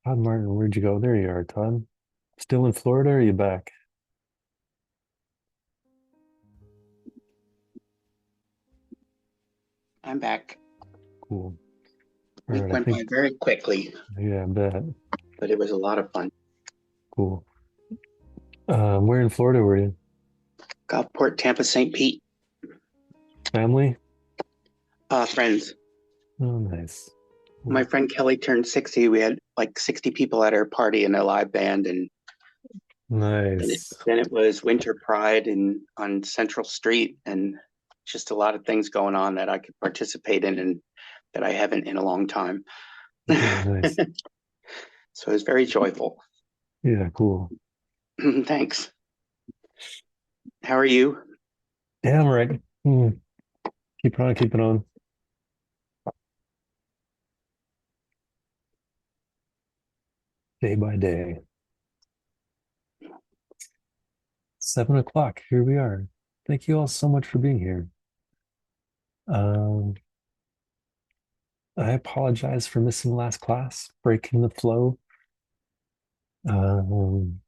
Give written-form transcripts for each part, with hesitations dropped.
Todd Martin, where'd you go? There you are, Todd. Still in Florida, or are you back? I'm back. Cool. All Week right, I went by think, very quickly, yeah, I bet. but it was a lot of fun. Cool. Where in Florida were you? Gulfport, Tampa, St. Pete. Family? Friends. Oh, nice. My Cool. friend Kelly turned 60. We had like 60 people at her party and a live band, and then it, Nice. then it was Winter Pride on Central Street, and just a lot of things going on that I could participate in and that I haven't in a long time. Yeah, nice. So it was very joyful. Yeah, cool. Thanks. How are you? Yeah, I'm right. Keep on keeping on. Day by day. 7 o'clock. Here we are. Thank you all so much for being here. Um, I apologize for missing last class, breaking the flow. Um,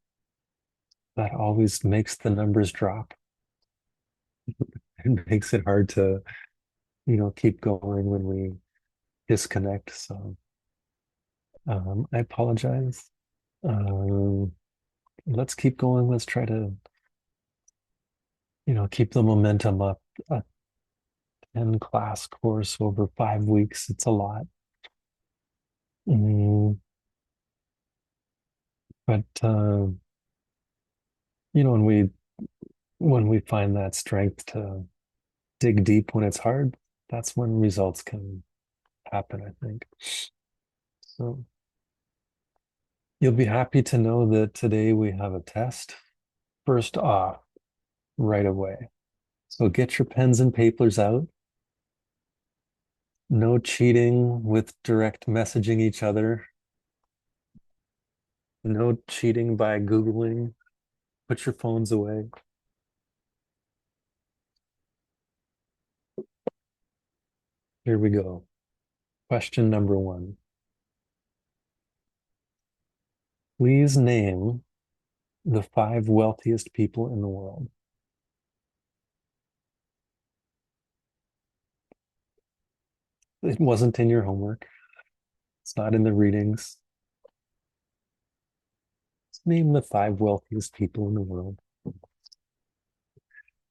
that always makes the numbers drop. It makes it hard to, keep going when we disconnect. So I apologize. Um, let's keep going. Let's try to, keep the momentum up. A 10 class course over 5 weeks. It's a lot. Mm, but when we find that strength to dig deep when it's hard, that's when results can happen, I think. So you'll be happy to know that today we have a test. First off, right away. So get your pens and papers out. No cheating with direct messaging each other. No cheating by Googling. Put your phones away. Here we go. Question number one. Please name the five wealthiest people in the world. It wasn't in your homework. It's not in the readings. Just name the five wealthiest people in the world.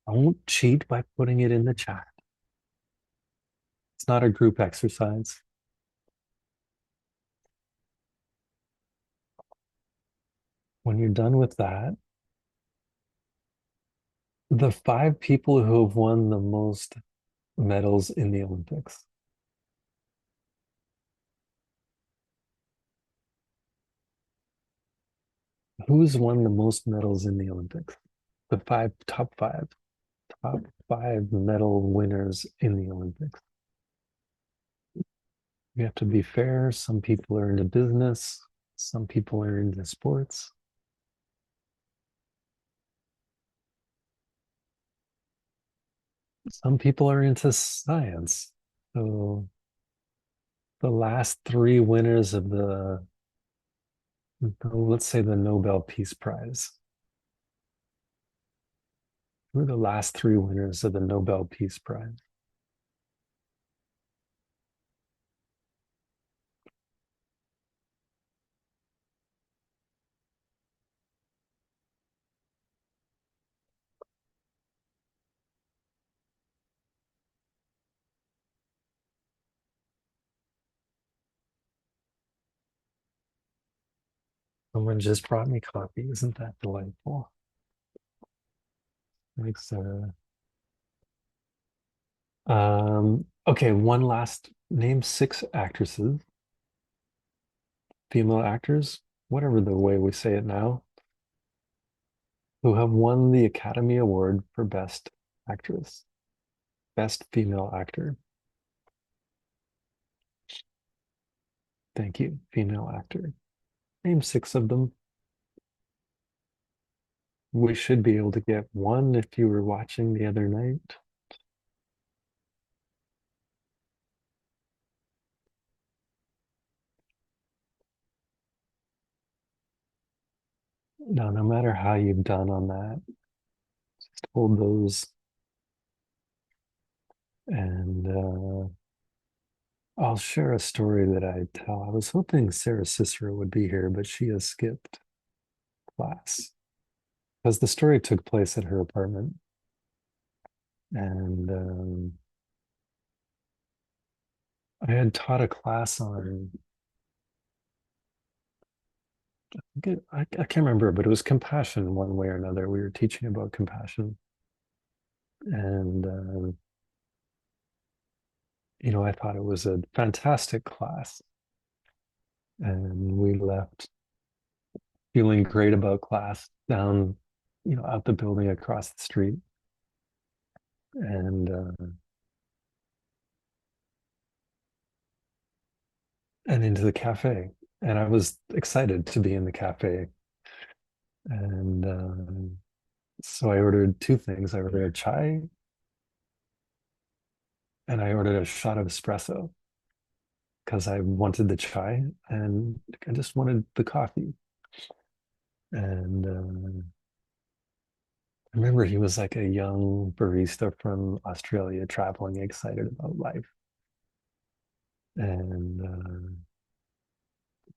Don't cheat by putting it in the chat. It's not a group exercise. When you're done with that, the five people who have won the most medals in the Olympics. Who's won the most medals in the Olympics? The top five medal winners in the Olympics. You have to be fair. Some people are into business, some people are into sports. Some people are into science. So the last three winners of let's say the Nobel Peace Prize. Who are the last three winners of the Nobel Peace Prize? Someone just brought me coffee. Isn't that delightful? Thanks, Sarah. Okay, one last name six actresses, female actors, whatever the way we say it now, who have won the Academy Award for Best Actress, Best Female Actor. Thank you, female actor. Name six of them. We should be able to get one if you were watching the other night. no matter how you've done on that, just hold those. And I'll share a story that I tell. I was hoping Sarah Cicero would be here, but she has skipped class because the story took place at her apartment. And I had taught a class on, I can't remember, but it was compassion one way or another. We were teaching about compassion. And, I thought it was a fantastic class. And we left feeling great about class down, out the building across the street. And into the cafe. And I was excited to be in the cafe. And so I ordered two things. I ordered a chai and I ordered a shot of espresso because I wanted the chai and I just wanted the coffee. And I remember he was like a young barista from Australia traveling, excited about life. And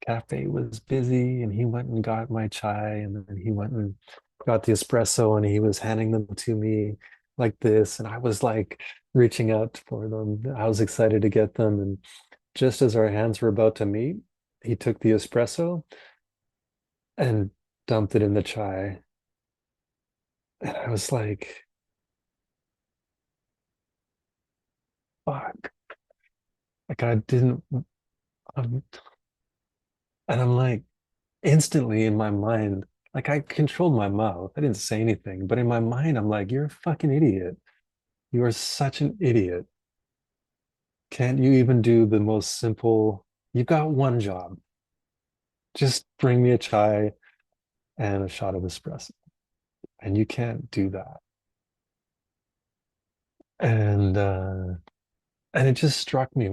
cafe was busy and he went and got my chai and then he went and got the espresso and he was handing them to me like this and I was like reaching out for them. I was excited to get them and just as our hands were about to meet, he took the espresso and dumped it in the chai. And I was like, fuck. Like I didn't um, and I'm like instantly in my mind, like I controlled my mouth. I didn't say anything, but in my mind, I'm like, you're a fucking idiot. You are such an idiot. Can't you even do the most simple? You've got one job. Just bring me a chai and a shot of espresso. And you can't do that. And and it just struck me.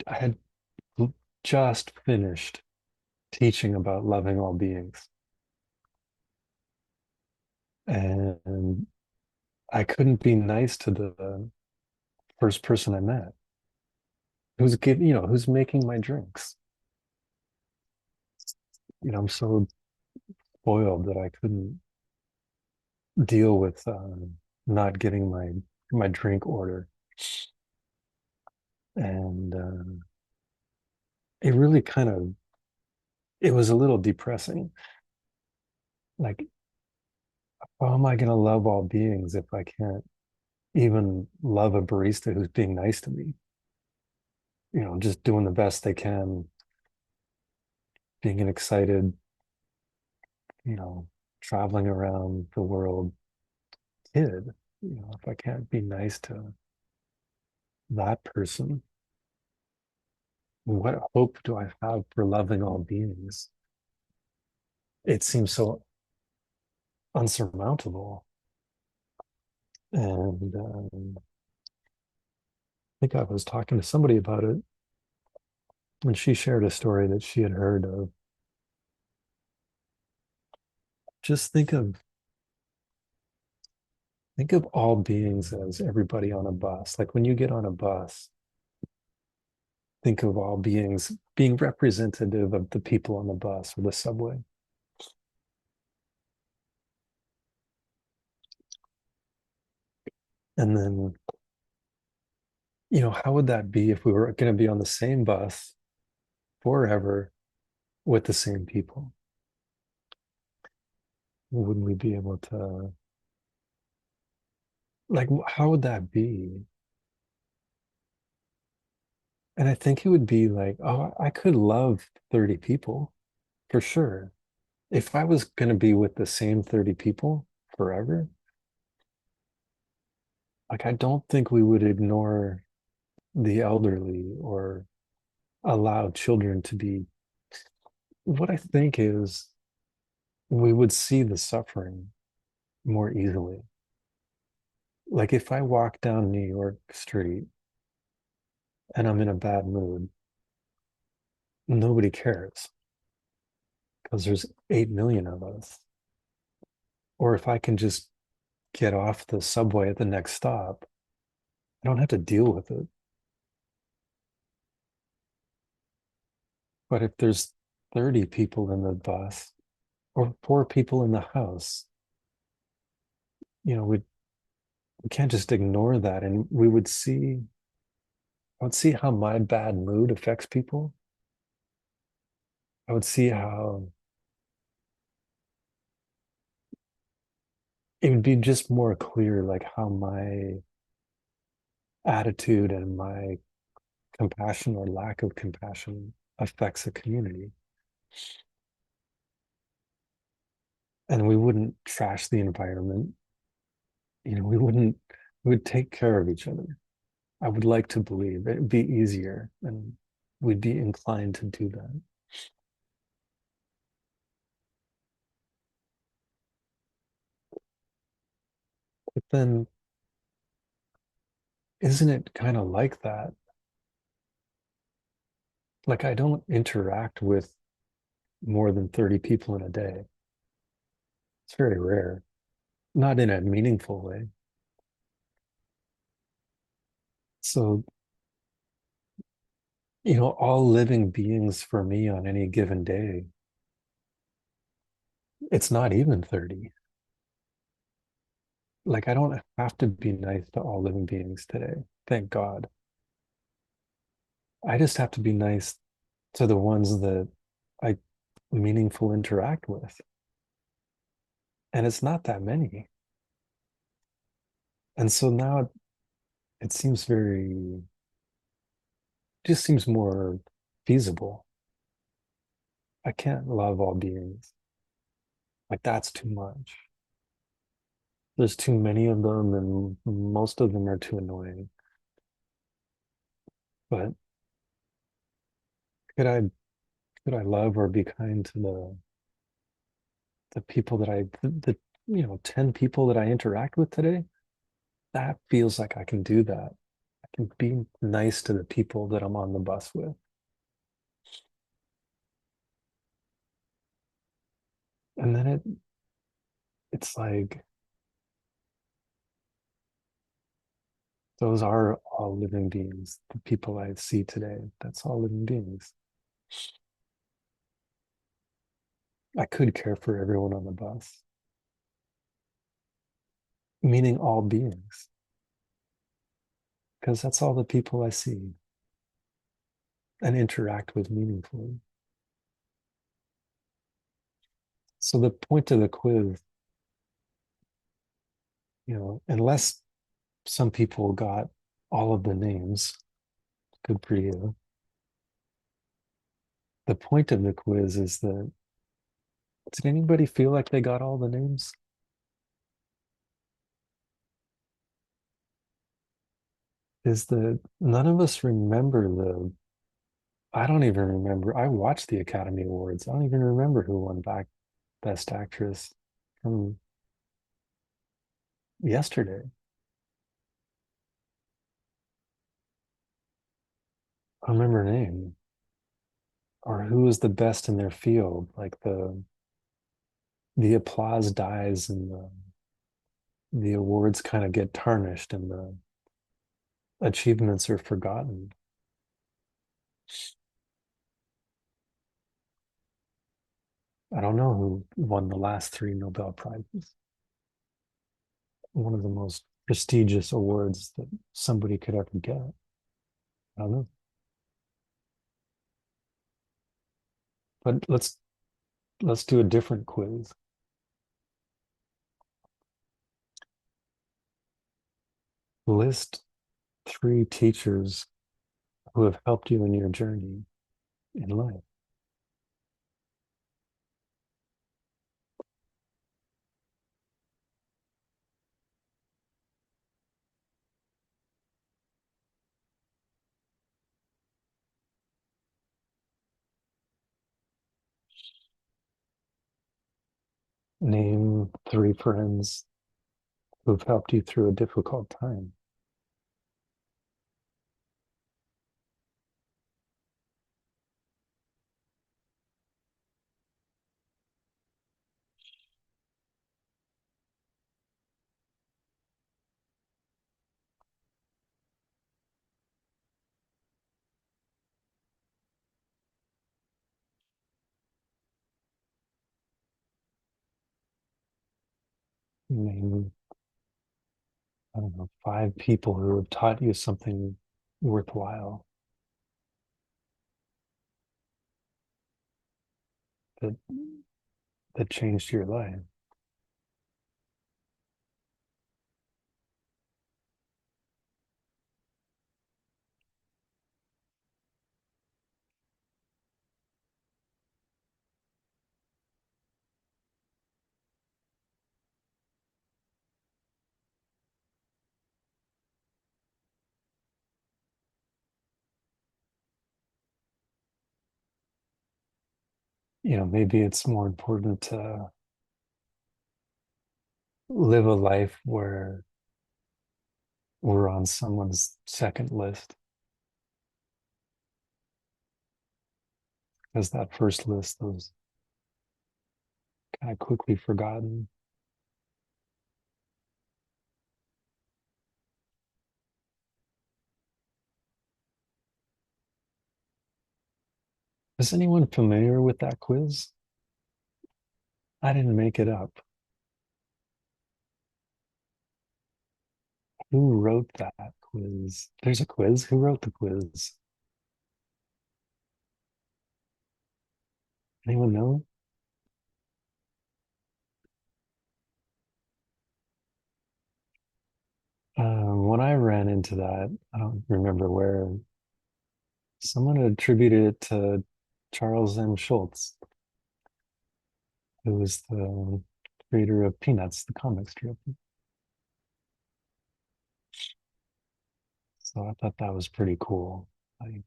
I had just finished teaching about loving all beings. And I couldn't be nice to the first person I met who's making my drinks. I'm so spoiled that I couldn't deal with not getting my drink order, and it really kind of it was a little depressing. Like, how am I going to love all beings if I can't even love a barista who's being nice to me? Just doing the best they can, being an excited, you know, traveling around the world kid. If I can't be nice to that person, what hope do I have for loving all beings? It seems so unsurmountable. And I think I was talking to somebody about it, and she shared a story that she had heard of. Just think of all beings as everybody on a bus. Like when you get on a bus, think of all beings being representative of the people on the bus or the subway. And then, how would that be if we were going to be on the same bus forever with the same people? Wouldn't we be able to, like, how would that be? And I think it would be like, oh, I could love 30 people for sure. If I was going to be with the same 30 people forever, like, I don't think we would ignore the elderly or allow children to be. What I think is we would see the suffering more easily. Like, if I walk down New York Street and I'm in a bad mood, nobody cares because there's 8 million of us. Or if I can just get off the subway at the next stop, I don't have to deal with it. But if there's 30 people in the bus or 4 people in the house, we can't just ignore that. And I would see how my bad mood affects people. I would see how it would be just more clear, like how my attitude and my compassion or lack of compassion affects a community. And we wouldn't trash the environment. We would take care of each other. I would like to believe it'd be easier and we'd be inclined to do that. But then, isn't it kind of like that? Like, I don't interact with more than 30 people in a day. It's very rare, not in a meaningful way. So, all living beings for me on any given day, it's not even 30. Like, I don't have to be nice to all living beings today. Thank God. I just have to be nice to the ones that I meaningful interact with. And it's not that many. And so now it seems just seems more feasible. I can't love all beings. Like that's too much. There's too many of them, and most of them are too annoying. But could I could I love or be kind to the people that the 10 people that I interact with today? That feels like I can do that. I can be nice to the people that I'm on the bus with. And then it's like those are all living beings. The people I see today, that's all living beings. I could care for everyone on the bus, meaning all beings, because that's all the people I see and interact with meaningfully. So the point of the quiz, unless some people got all of the names, good for you. The point of the quiz is that did anybody feel like they got all the names? Is that none of us remember I don't even remember. I watched the Academy Awards. I don't even remember who won back Best Actress from yesterday. I don't remember her name or who was the best in their field. Like the applause dies and the awards kind of get tarnished and the achievements are forgotten. I don't know who won the last 3 Nobel Prizes. One of the most prestigious awards that somebody could ever get. I don't know. But let's do a different quiz. List 3 teachers who have helped you in your journey in life. Name 3 friends who've helped you through a difficult time. Name, I don't know, 5 people who have taught you something worthwhile that that changed your life. Maybe it's more important to live a life where we're on someone's second list, because that first list was kind of quickly forgotten. Is anyone familiar with that quiz? I didn't make it up. Who wrote that quiz? There's a quiz. Who wrote the quiz? Anyone know? When I ran into that, I don't remember where, someone attributed it to Charles M. Schultz, who was the creator of Peanuts, the comic strip. So I thought that was pretty cool. Like,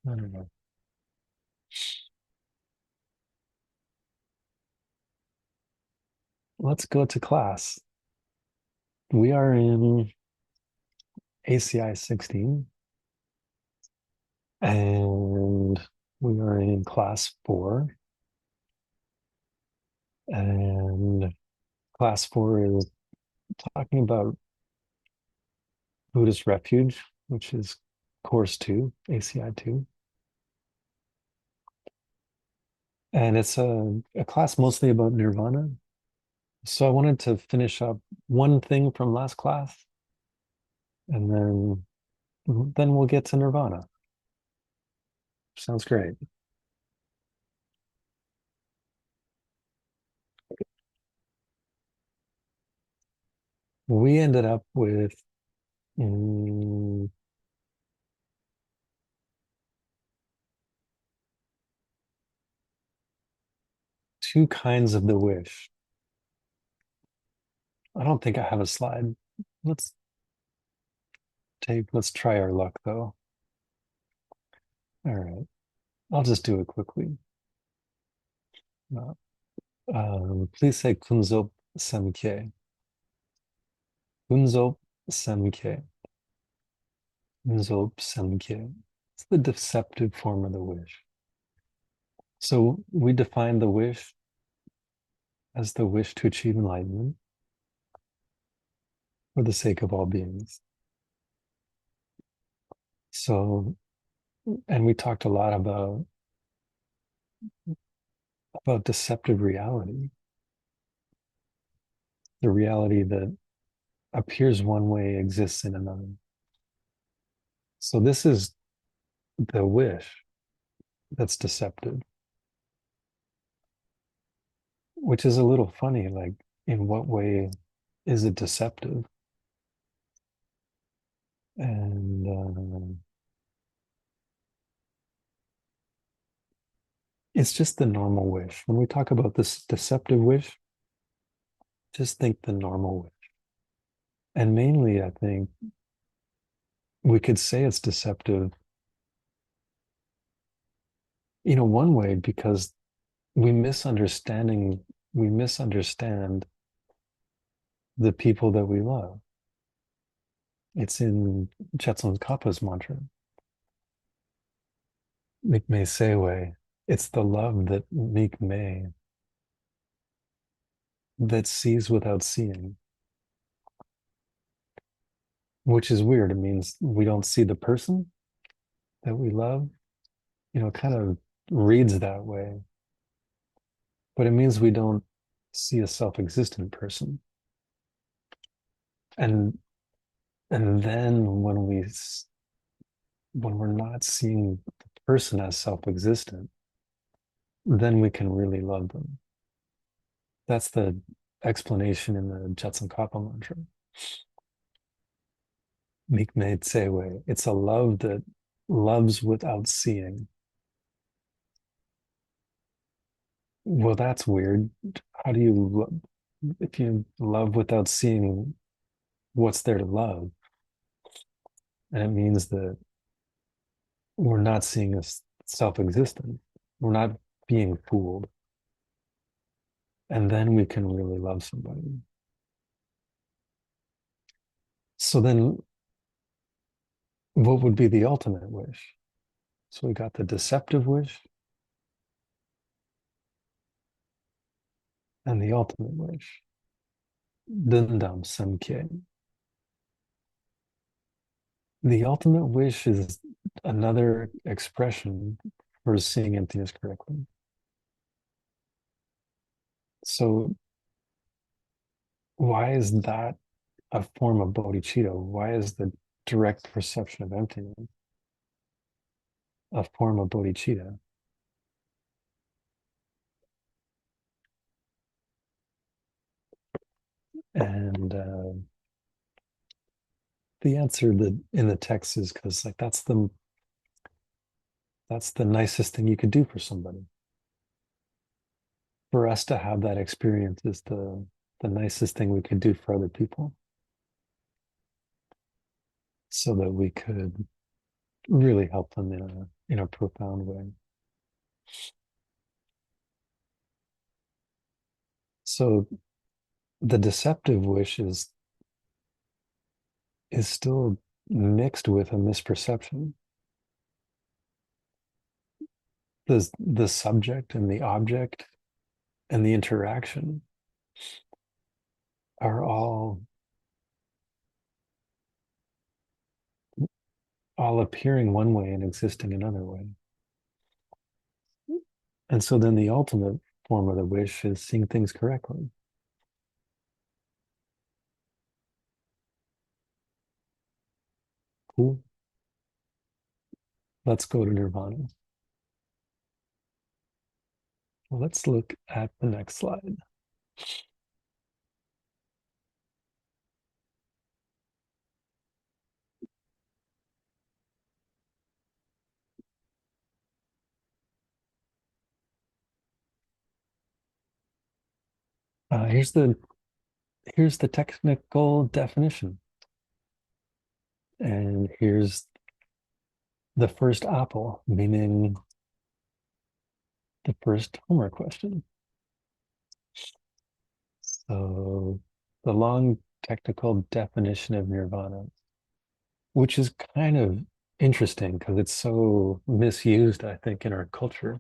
I don't know. Let's go to class. We are in ACI 16, and we are in class 4. And class 4 is talking about Buddhist refuge, which is course 2, ACI 2. And it's a class mostly about nirvana. So I wanted to finish up one thing from last class, and then we'll get to nirvana. Sounds great. We ended up with mm, 2 kinds of the wish. I don't think I have a slide. Let's let's try our luck though. All right. I'll just do it quickly. Uh, please say Kunzop Semke. Kunzop Semke. Kunzop Semke. It's the deceptive form of the wish. So we define the wish as the wish to achieve enlightenment for the sake of all beings. So, and we talked a lot about deceptive reality, the reality that appears one way, exists in another. So this is the wish that's deceptive, which is a little funny. Like, in what way is it deceptive? And it's just the normal wish. When we talk about this deceptive wish, just think the normal wish. And mainly, I think we could say it's deceptive, one way, because we misunderstand the people that we love. It's in Jetson Kappa's mantra, Mikme Sewe. It's the love that Mikme, that sees without seeing, which is weird. It means we don't see the person that we love. It kind of reads that way. but it means we don't see a self-existent person. And and then when we're not seeing the person as self-existent, then we can really love them. That's the explanation in the Jetsun Kappa mantra. Mikme Tsewe. It's a love that loves without seeing. Well, that's weird. How do you, if you love without seeing, what's there to love? And it means that we're not seeing as self-existent. We're not being fooled. And then we can really love somebody. So then what would be the ultimate wish? So we got the deceptive wish and the ultimate wish. Dundam Samkhya. The ultimate wish is another expression for seeing emptiness correctly. So why is that a form of bodhicitta? Why is the direct perception of emptiness a form of bodhicitta? And the answer that in the text is because like that's the nicest thing you could do for somebody. For us to have that experience is the nicest thing we could do for other people, so that we could really help them in a profound way. So the deceptive wish is still mixed with a misperception. The subject and the object and the interaction are all appearing one way and existing another way. And so then the ultimate form of the wish is seeing things correctly. Cool. Let's go to nirvana. Well, let's look at the next slide. Here's the technical definition. And here's the first apple, meaning the first homework question. So the long technical definition of nirvana, which is kind of interesting because it's so misused, I think, in our culture.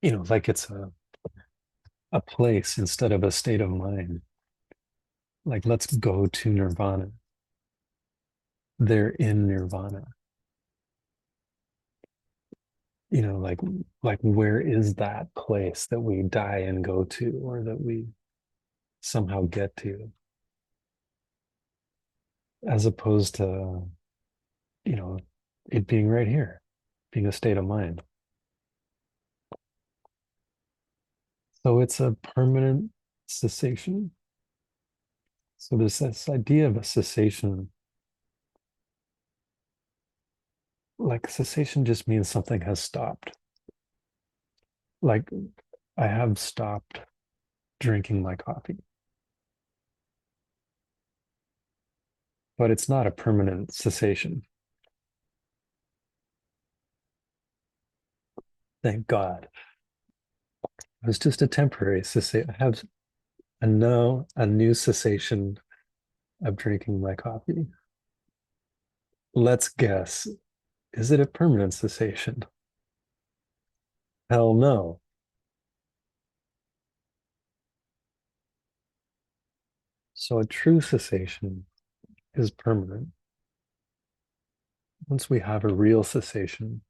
Like it's a place instead of a state of mind. Like, let's go to nirvana. They're in nirvana. Like where is that place that we die and go to, or that we somehow get to, as opposed to, you know, it being right here, being a state of mind. So it's a permanent cessation. So there's this idea of a cessation. Like cessation just means something has stopped. Like I have stopped drinking my coffee, but it's not a permanent cessation. Thank God. It was just a temporary cessation. I have a new cessation of drinking my coffee. Let's guess. Is it a permanent cessation? Hell no. So a true cessation is permanent. Once we have a real cessation,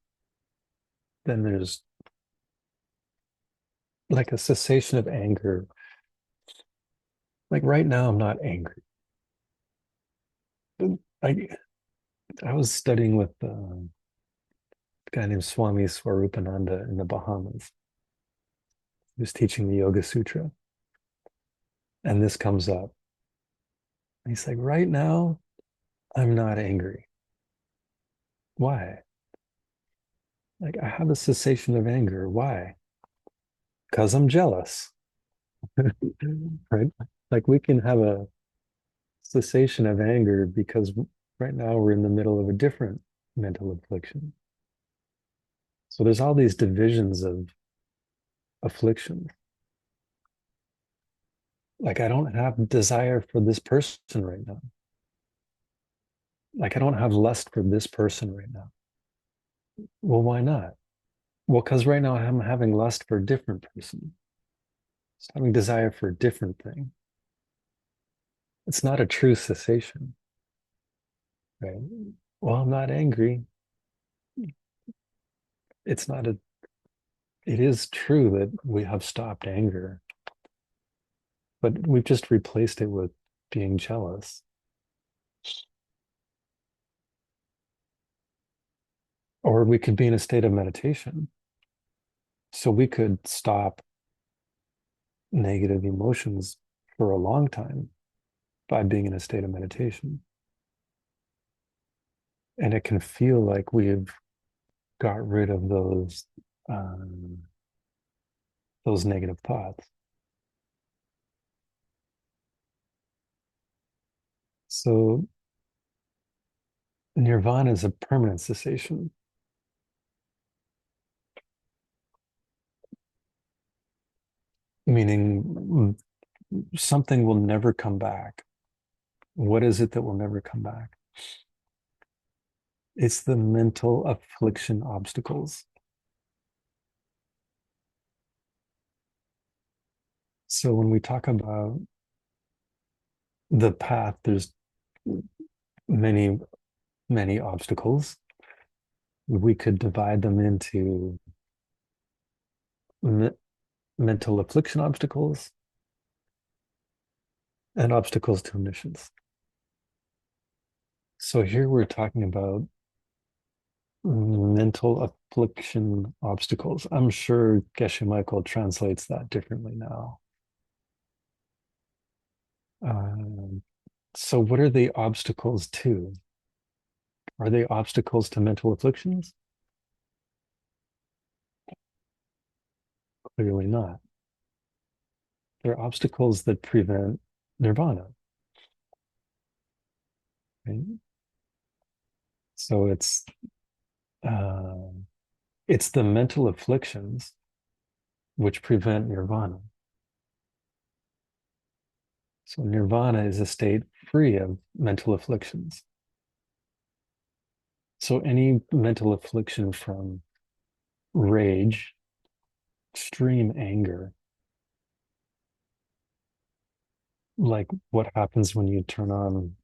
then there's like a cessation of anger. Like right now, I'm not angry. I I was studying with a guy named Swami Swarupananda in the Bahamas. He was teaching the Yoga Sutra, and this comes up. He's like, right now, I'm not angry. Why? Like, I have a cessation of anger. Why? Because I'm jealous, right? Like, we can have a cessation of anger because right now we're in the middle of a different mental affliction. So there's all these divisions of affliction. Like, I don't have desire for this person right now. Like, I don't have lust for this person right now. Well, why not? Well, because right now I'm having lust for a different person. It's having desire for a different thing. It's not a true cessation, right? Well, I'm not angry. It's not a, it is true that we have stopped anger, but we've just replaced it with being jealous. Or we could be in a state of meditation. So we could stop negative emotions for a long time by being in a state of meditation. And it can feel like we've got rid of um, those negative thoughts. So nirvana is a permanent cessation, meaning something will never come back. What is it that will never come back? It's the mental affliction obstacles. So when we talk about the path, there's many, many obstacles. We could divide them into me- mental affliction obstacles and obstacles to omniscience. So here we're talking about mental affliction obstacles. I'm sure Geshe Michael translates that differently now. Um, so, what are the obstacles to? Are they obstacles to mental afflictions? Clearly not. They're obstacles that prevent nirvana. Right? So uh, it's the mental afflictions which prevent nirvana. So nirvana is a state free of mental afflictions. So any mental affliction from rage, extreme anger, like what happens when you turn on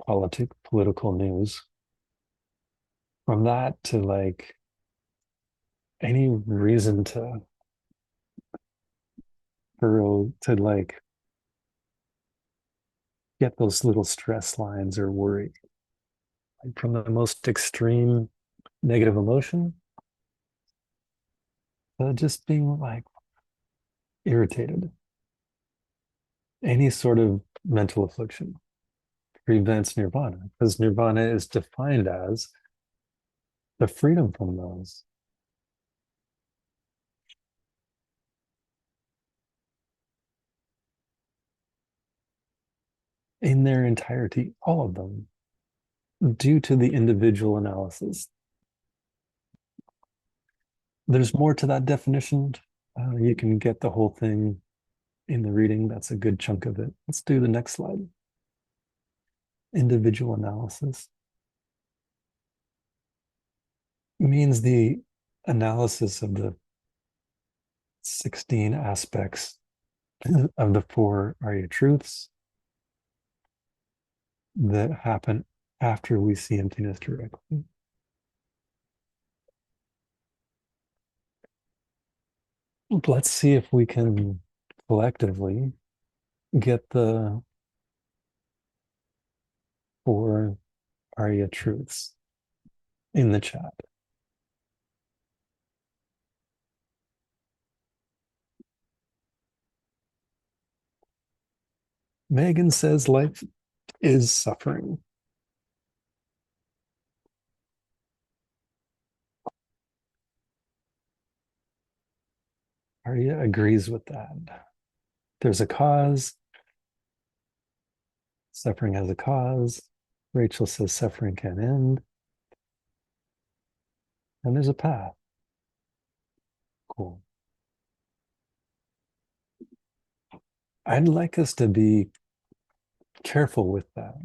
political news, from that to like any reason to like get those little stress lines or worry, like from the most extreme negative emotion to just being like irritated. Any sort of mental affliction prevents nirvana because nirvana is defined as the freedom from those in their entirety, all of them, due to the individual analysis. There's more to that definition. You can get the whole thing in the reading. That's a good chunk of it. Let's do the next slide. Individual analysis means the analysis of the 16 aspects of the four Arya truths that happen after we see emptiness directly. let's see if we can collectively get the four Arya truths in the chat. Megan says life is suffering. Arya agrees with that. There's a cause. Suffering has a cause. Rachel says suffering can end. And there's a path. Cool. I'd like us to be careful with that.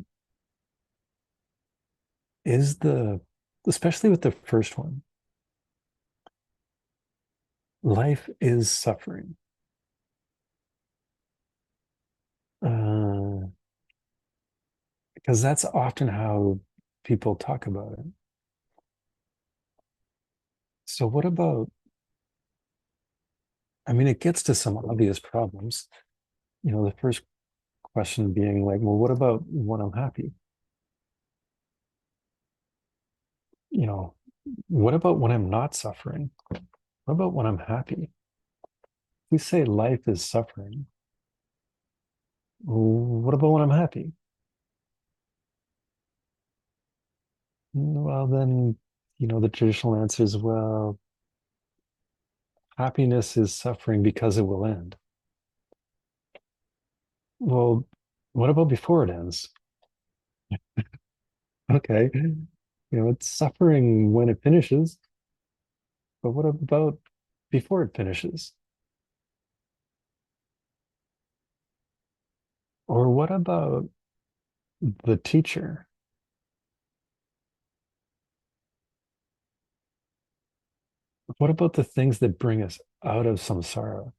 Especially with the first one, life is suffering. Uh, because that's often how people talk about it. So, what about, I mean, it gets to some obvious problems. The first question being like, well, what about when I'm happy? You know, what about when I'm not suffering? What about when I'm happy? We say life is suffering. What about when I'm happy? Well, then, the traditional answer is, well, happiness is suffering because it will end. Well, what about before it ends? Okay. It's suffering when it finishes, but what about before it finishes? Or what about the teacher? What about the things that bring us out of samsara?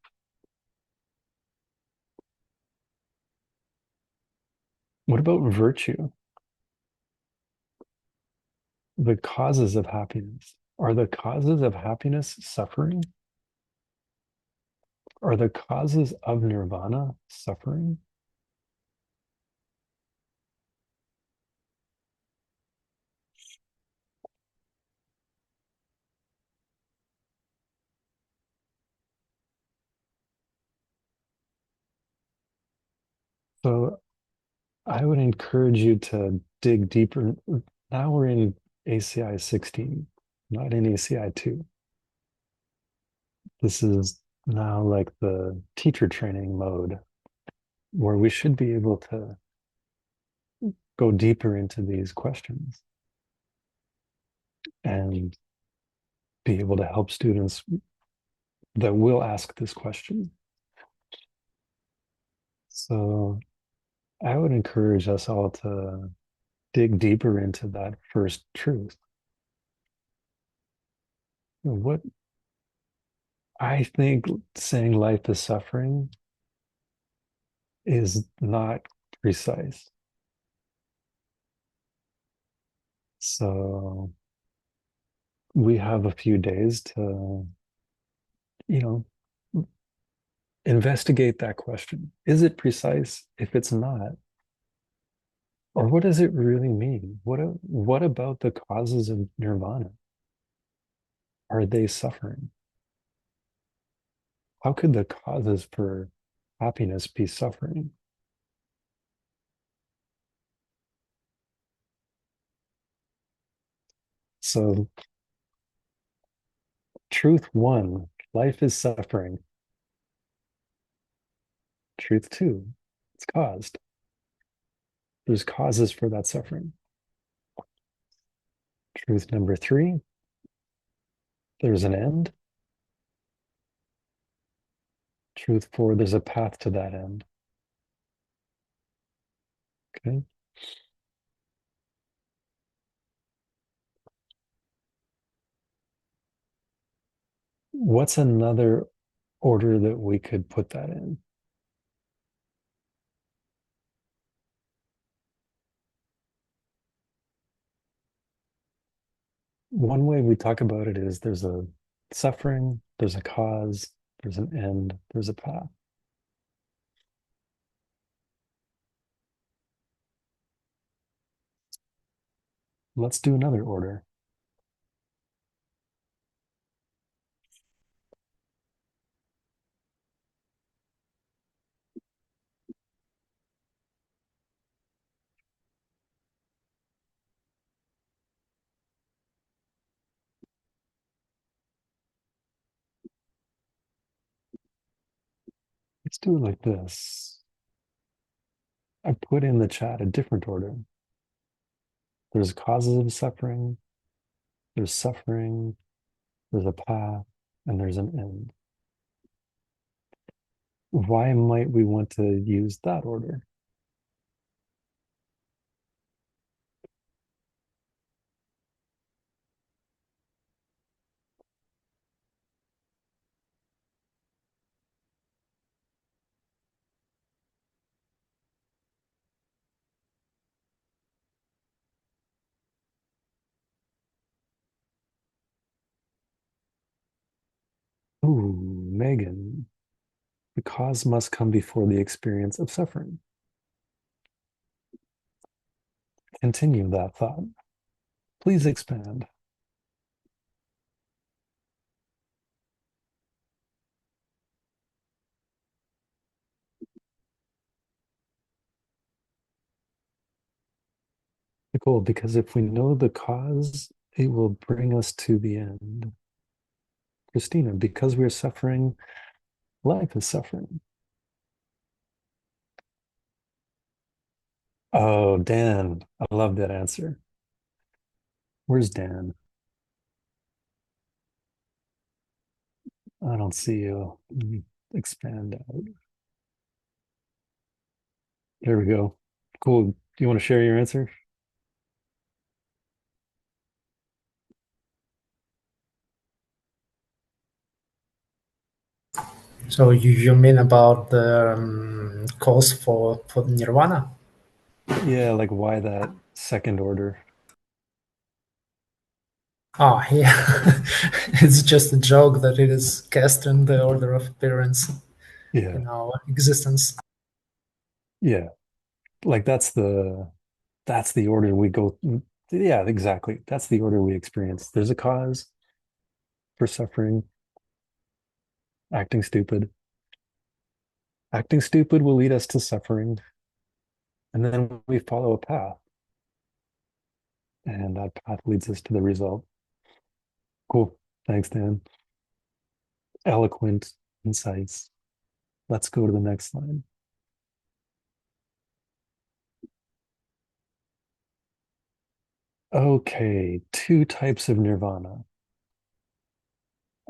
What about virtue? The causes of happiness. Are the causes of happiness suffering? Are the causes of nirvana suffering? So I would encourage you to dig deeper. Now we're in ACI 16, not in ACI 2. This is now like the teacher training mode where we should be able to go deeper into these questions and be able to help students that will ask this question. So I would encourage us all to dig deeper into that first truth. What I think saying life is suffering is not precise. So we have a few days to, you know, investigate that question. Is it precise? If it's not, or what does it really mean? What about the causes of nirvana? Are they suffering? How could the causes for happiness be suffering? So, truth one, life is suffering. Truth two, it's caused. There's causes for that suffering. Truth number three, there's an end. Truth four, there's a path to that end. Okay. What's another order that we could put that in? One way we talk about it is there's a suffering, there's a cause, there's an end, there's a path. Let's do another order. Let's do it like this. I put in the chat a different order. There's causes of suffering, there's a path, and there's an end. Why might we want to use that order? Ooh, Megan, the cause must come before the experience of suffering. Continue that thought. Please expand. Cool, because if we know the cause, it will bring us to the end. Christina, because we're suffering, life is suffering. Oh, Dan, I love that answer. Where's Dan? I don't see you. Let me expand out. There we go. Cool. Do you want to share your answer? So you mean about the cause for nirvana? Yeah, like why that second order? Oh, yeah. It's just a joke that it is cast in the order of appearance Yeah, in our existence. yeah. Like that's the order we go. Yeah, exactly. That's the order we experience. There's a cause for suffering. Acting stupid. Acting stupid will lead us to suffering, and then we follow a path, and that path leads us to the result. Cool. Thanks, Dan. Eloquent insights. Let's go to the next slide. Okay, two types of nirvana.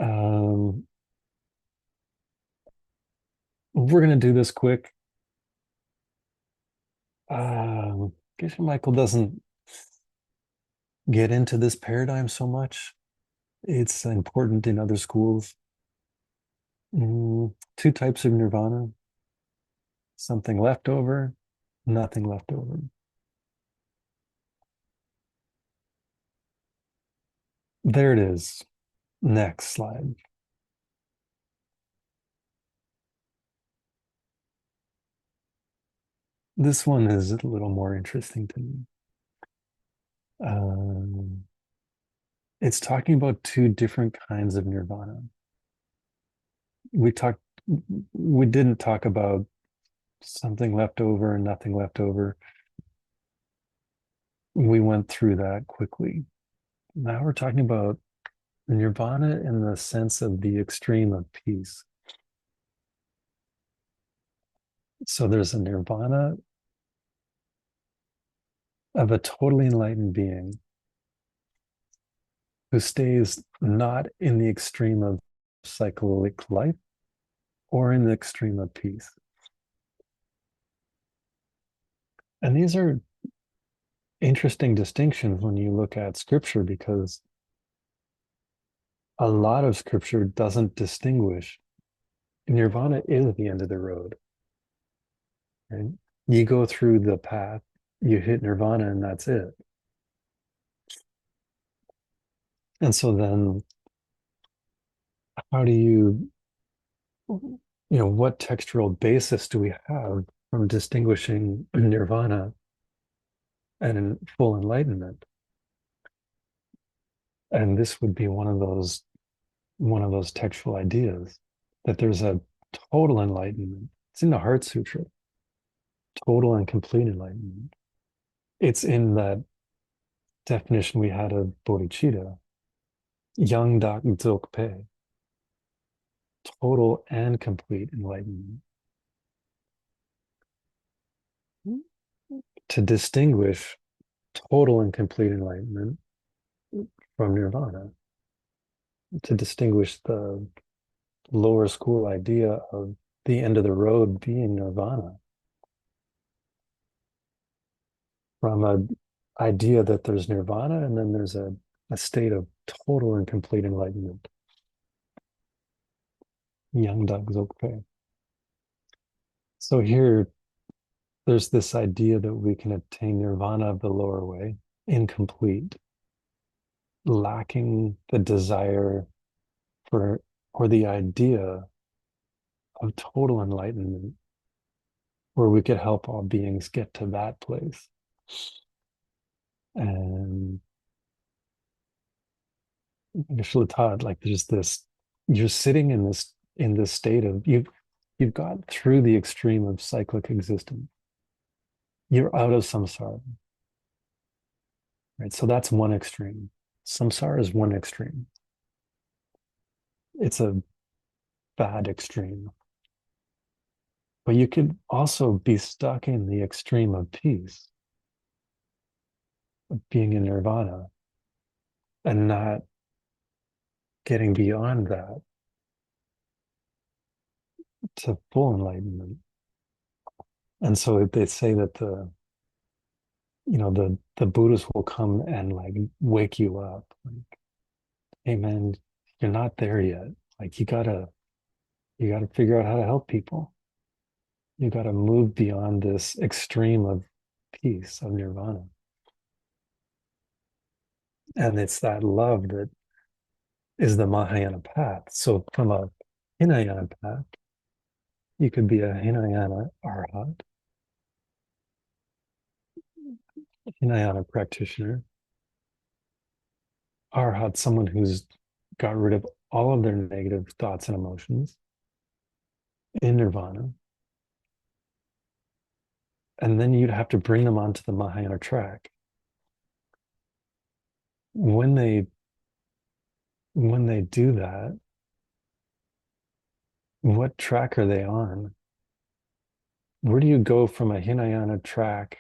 Um, we're going to do this quick. Geshe Michael doesn't get into this paradigm so much. It's important in other schools. Two types of nirvana, something left over, nothing left over. There it is. Next slide. This one is a little more interesting to me. Um, it's talking about two different kinds of nirvana. We talked, we didn't talk about something left over and nothing left over. We went through that quickly. Now we're talking about nirvana in the sense of the extreme of peace. So there's a nirvana of a totally enlightened being who stays not in the extreme of psychedelic life or in the extreme of peace. And these are interesting distinctions when you look at scripture because a lot of scripture doesn't distinguish. Nirvana is the end of the road. Right? You go through the path, you hit nirvana, and that's it. And so then, how do you what textural basis do we have from distinguishing nirvana and full enlightenment? And this would be one of those textual ideas that there's a total enlightenment. It's in the Heart Sutra, total and complete enlightenment. It's in that definition we had of bodhicitta, yang dak dzogpe, total and complete enlightenment. To distinguish total and complete enlightenment from nirvana, to distinguish the lower school idea of the end of the road being nirvana from an idea that there's nirvana and then there's a state of total and complete enlightenment. Yang Dak Dzogpe. So here, there's this idea that we can attain nirvana of the lower way, incomplete, lacking the desire for or the idea of total enlightenment, where we could help all beings get to that place. And Geshe taught, like, there's this, you're sitting in this state of you've got through the extreme of cyclic existence. You're out of samsara. Right? So that's one extreme. Samsara is one extreme. It's a bad extreme. But you could also be stuck in the extreme of peace, of being in nirvana, and not getting beyond that to full enlightenment. And so they say that the Buddhists will come and like wake you up, like, hey man, you're not there yet. Like you gotta figure out how to help people. You gotta move beyond this extreme of peace, of nirvana. And it's that love that is the Mahayana path. So from a Hinayana path, you could be a Hinayana arhat, Hinayana practitioner. Arhat, someone who's got rid of all of their negative thoughts and emotions in nirvana. And then you'd have to bring them onto the Mahayana track. When they do that, what track are they on? Where do you go from a Hinayana track?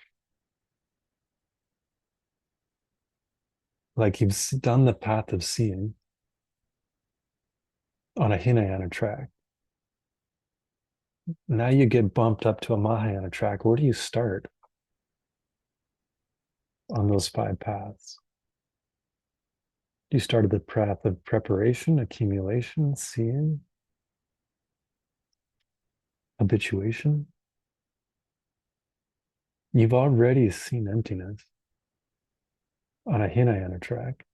Like you've done the path of seeing on a Hinayana track. Now you get bumped up to a Mahayana track. Where do you start on those 5 paths? You started the path of preparation, accumulation, seeing, habituation. You've already seen emptiness on a Hinayana track.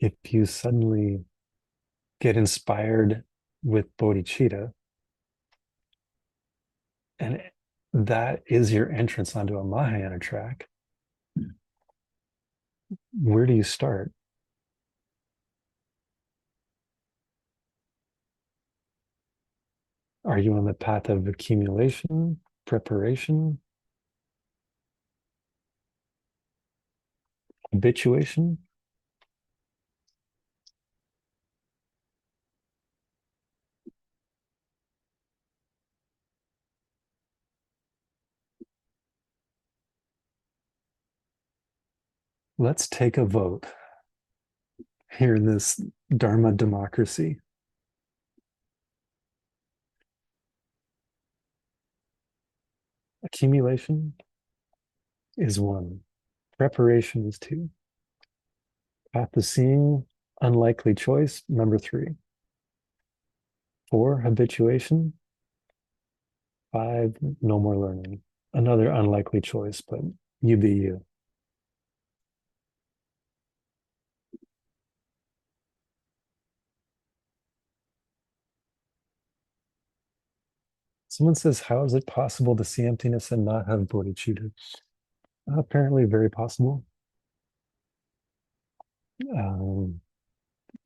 If you suddenly get inspired with bodhicitta, and that is your entrance onto a Mahayana track, where do you start? Are you on the path of accumulation, preparation, habituation? Let's take a vote here in this Dharma democracy. Accumulation is 1. Preparation is 2. Path of seeing, unlikely choice, number 3. 4, habituation. 5, no more learning. Another unlikely choice, but you be you. Someone says, how is it possible to see emptiness and not have bodhicitta? Apparently very possible.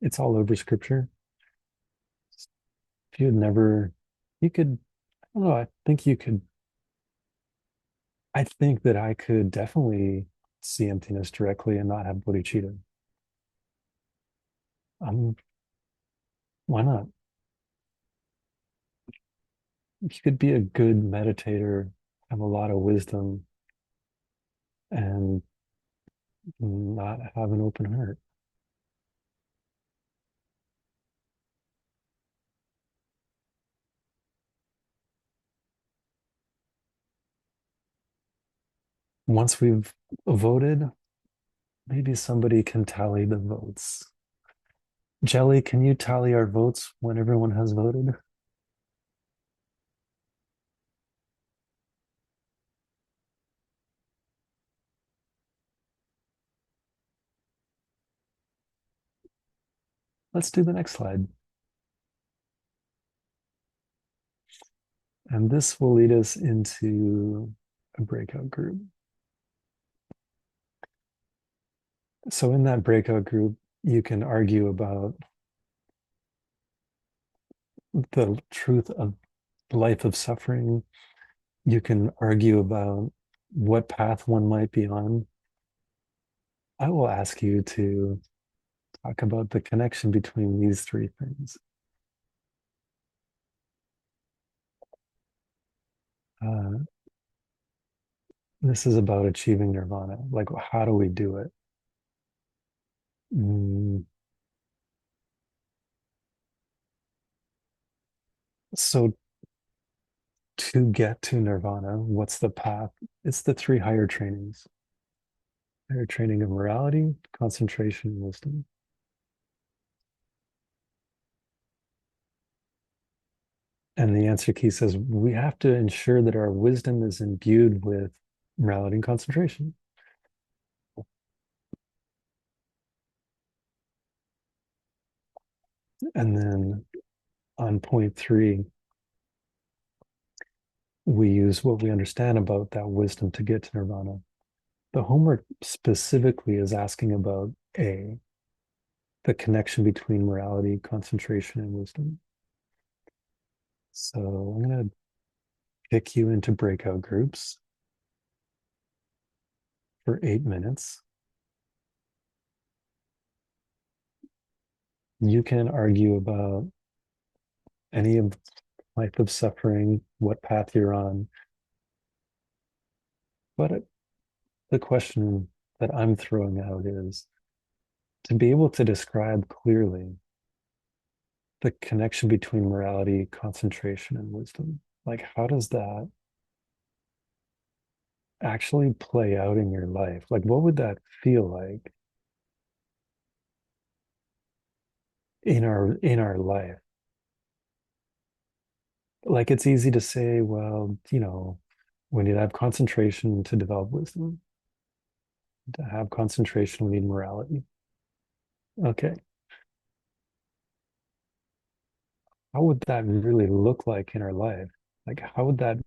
It's all over scripture. If you had never, you could, I don't know, I think that I could definitely see emptiness directly and not have bodhicitta. Why not? You could be a good meditator, have a lot of wisdom, and not have an open heart. Once we've voted, maybe somebody can tally the votes. Jelly, can you tally our votes when everyone has voted? Let's do the next slide. And this will lead us into a breakout group. So in that breakout group, you can argue about the truth of life of suffering. You can argue about what path one might be on. I will ask you to talk about the connection between these three things. This is about achieving nirvana. Like, how do we do it? So to get to nirvana, what's the path? It's the three higher trainings. Higher training of morality, concentration, and wisdom. And the answer key says we have to ensure that our wisdom is imbued with morality and concentration. And then on point 3, we use what we understand about that wisdom to get to nirvana. The homework specifically is asking about A, the connection between morality, concentration, and wisdom. So I'm going to kick you into breakout groups for 8 minutes. You can argue about any of life of suffering, what path you're on. But the question that I'm throwing out is to be able to describe clearly the connection between morality, concentration, and wisdom. Like, how does that actually play out in your life? Like, what would that feel like in our life? Like, it's easy to say, well, we need to have concentration to develop wisdom. To have concentration, we need morality. Okay. How would that really look like in our life? Like, how would that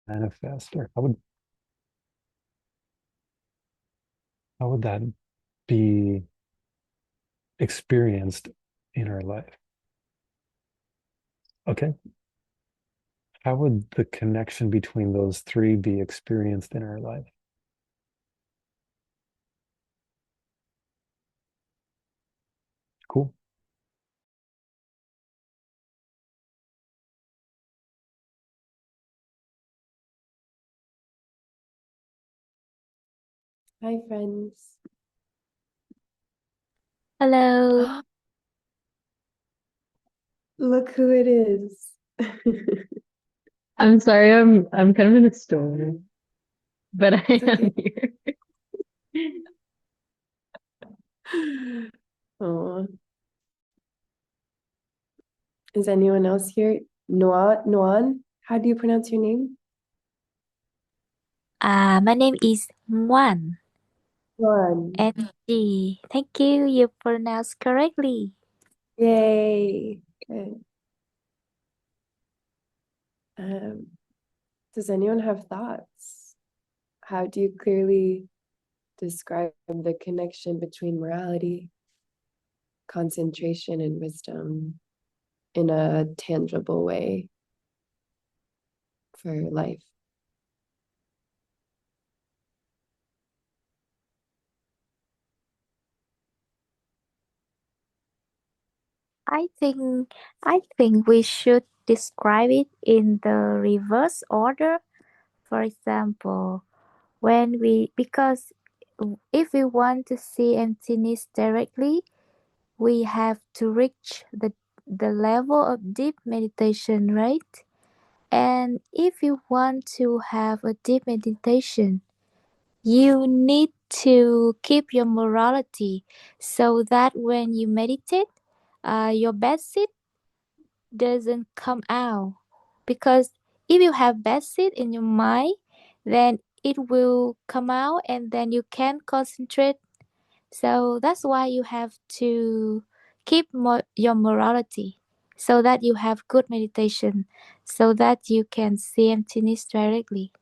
manifest, or how would that be experienced in our life? Okay. How would the connection between those three be experienced in our life? Cool. Hi, friends. Hello. Look who it is. I'm sorry, I'm kind of in a storm, but I It's am okay. here. Oh, is anyone else here? Noan, how do you pronounce your name? My name is Ngoan. Noan. NG. Thank you. You pronounced correctly. Yay. Good. Does anyone have thoughts? How do you clearly describe the connection between morality, concentration, and wisdom in a tangible way for life? I think we should describe it in the reverse order. For example, because if we want to see emptiness directly, we have to reach the level of deep meditation, right? And if you want to have a deep meditation, you need to keep your morality so that when you meditate, your bad seed doesn't come out. Because if you have bad seed in your mind, then it will come out and then you can't concentrate. So that's why you have to keep your morality so that you have good meditation, so that you can see emptiness directly.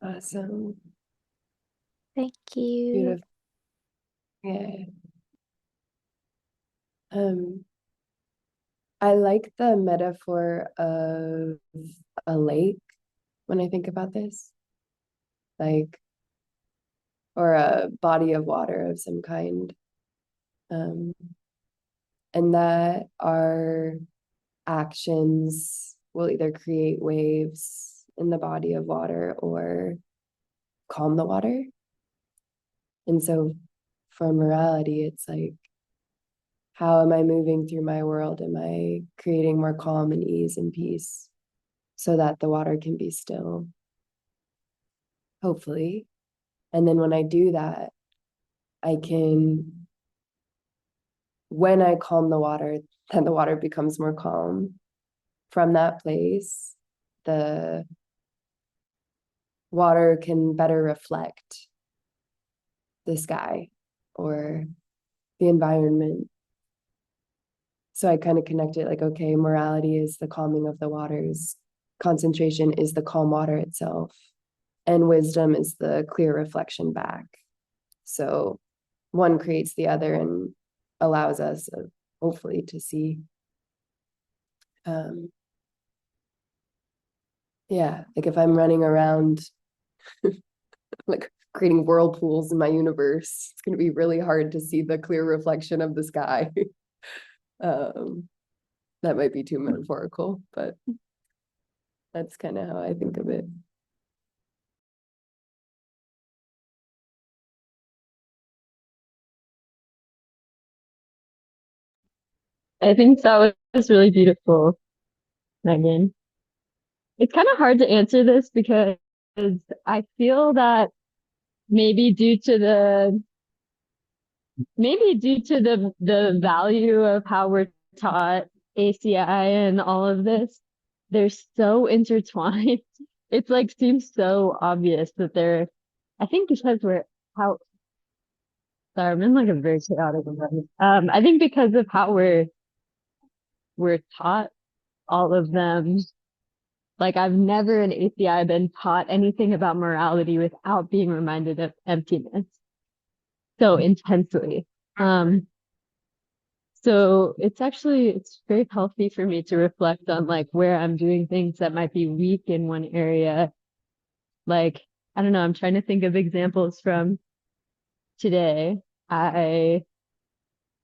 Awesome. Thank you. Beautiful. Yeah. I like the metaphor of a lake when I think about this, like, or a body of water of some kind. And that our actions will either create waves in the body of water or calm the water. And so for morality, it's like, how am I moving through my world? Am I creating more calm and ease and peace so that the water can be still? Hopefully. And then when I do that, I can, when I calm the water, then the water becomes more calm. From that place, the water can better reflect the sky or the environment. So I kind of connect it like, okay, morality is the calming of the waters, concentration is the calm water itself, and wisdom is the clear reflection back. So one creates the other and allows us, hopefully, to see. Yeah, like if I'm running around like creating whirlpools in my universe, it's going to be really hard to see the clear reflection of the sky. That might be too metaphorical, but that's kind of how I think of it. I think that was really beautiful, Megan. It's kind of hard to answer this because I feel that maybe due to the value of how we're taught ACI and all of this, they're so intertwined. It's like seems so obvious that I think because sorry, I'm in like a very chaotic environment. I think because of how we're taught all of them. Like I've never in ACI been taught anything about morality without being reminded of emptiness so intensely. So it's very healthy for me to reflect on like where I'm doing things that might be weak in one area. Like, I don't know, I'm trying to think of examples from today. I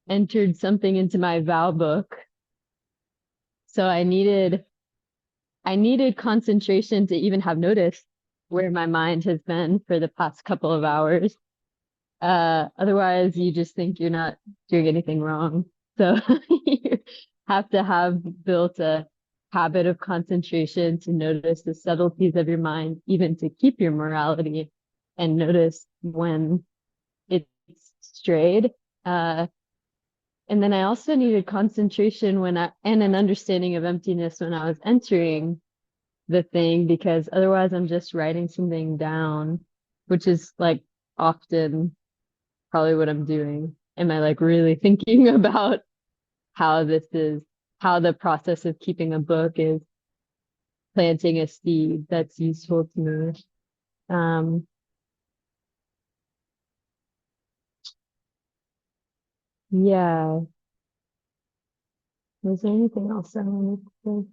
entered something into my vow book. So I needed concentration to even have noticed where my mind has been for the past couple of hours. Otherwise you just think you're not doing anything wrong. So you have to have built a habit of concentration to notice the subtleties of your mind, even to keep your morality and notice when it's strayed. And then I also needed concentration and an understanding of emptiness when I was entering the thing, because otherwise I'm just writing something down, which is like often probably what I'm doing. Am I like really thinking about how the process of keeping a book is planting a seed that's useful to me. Yeah. Was there anything else I wanted to say?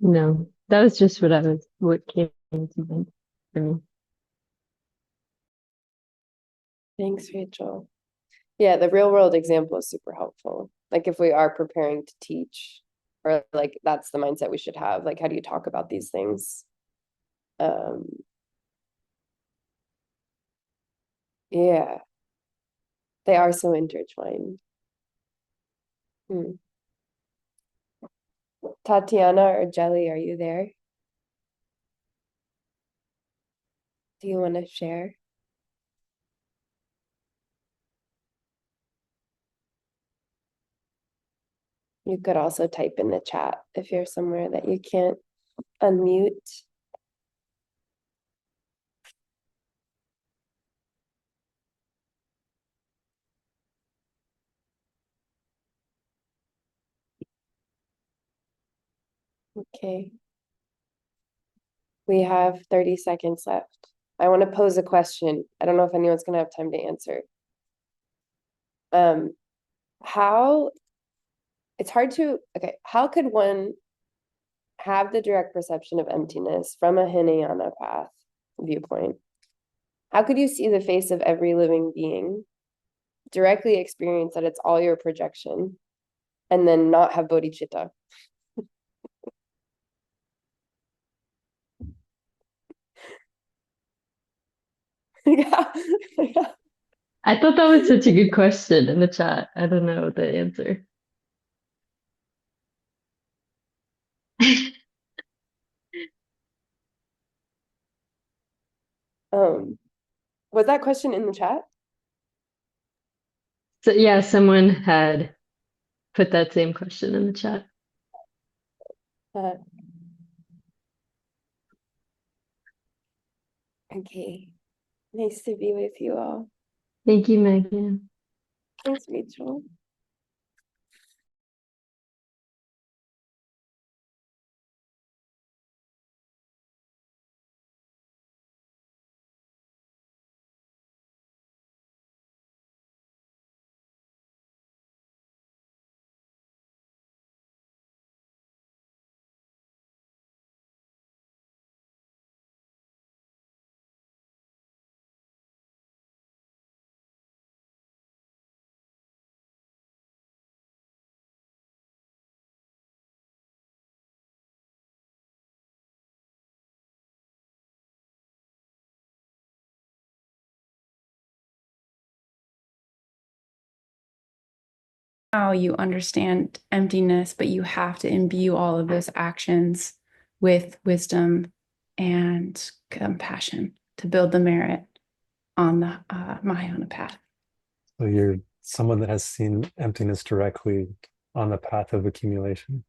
No, that was just what came to mind for me. Thanks, Rachel. Yeah, the real world example is super helpful. Like if we are preparing to teach, or like that's the mindset we should have. Like, how do you talk about these things? Yeah, they are so intertwined. Tatiana or Jelly, are you there? Do you want to share? You could also type in the chat if you're somewhere that you can't unmute. Okay. We have 30 seconds left. I want to pose a question. I don't know if anyone's going to have time to answer. How, it's hard to, okay, how could one have the direct perception of emptiness from a Hinayana path viewpoint? How could you see the face of every living being, directly experience that it's all your projection, and then not have bodhicitta? Yeah. I thought that was such a good question in the chat. I don't know the answer. Was that question in the chat? So yeah, someone had put that same question in the chat. Okay. Nice to be with you all. Thank you, Megan. Thanks, Rachel. How you understand emptiness, but you have to imbue all of those actions with wisdom and compassion to build the merit on the Mahayana path. So you're someone that has seen emptiness directly on the path of accumulation.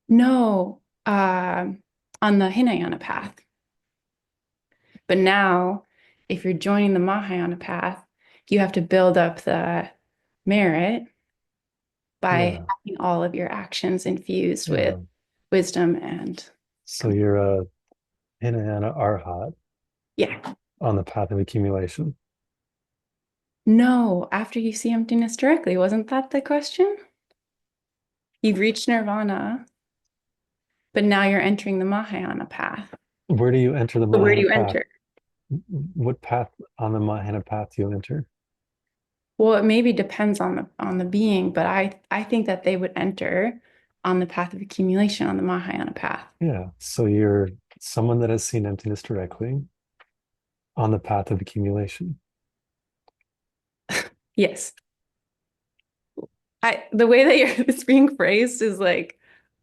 No, on the Hinayana path. But now, if you're joining the Mahayana path, you have to build up the merit by having all of your actions infused with wisdom and. So you're a Hinayana Arhat. Yeah. On the path of accumulation. No, after you see emptiness directly, wasn't that the question? You've reached nirvana, but now you're entering the Mahayana path. Where do you enter the Mahayana Where do you path? enter? What path on the Mahayana path do you enter? Well, it maybe depends on the being, but I think that they would enter on the path of accumulation on the Mahayana path. Yeah. So you're someone that has seen emptiness directly on the path of accumulation. Yes. The way that it's being phrased is like,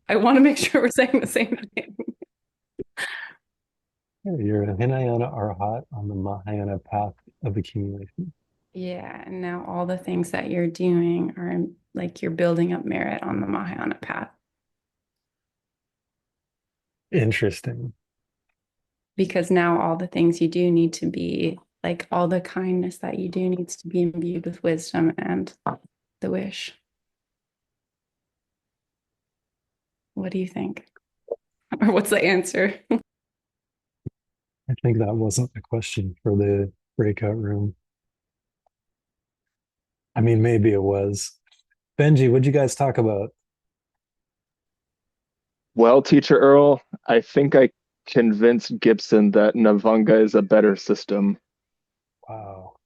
I want to make sure we're saying the same thing. Yeah, you're a Hinayana Arhat on the Mahayana path of accumulation. Yeah, and now all the things that you're doing are like you're building up merit on the Mahayana path. Interesting. Because now all the things you do need to be like all the kindness that you do needs to be imbued with wisdom and the wish. What do you think? Or what's the answer? I think that wasn't a question for the breakout room. I mean, maybe it was. Benji, what'd you guys talk about? Well, teacher Earle, I think I convinced Gibson that Navanga is a better system. Wow.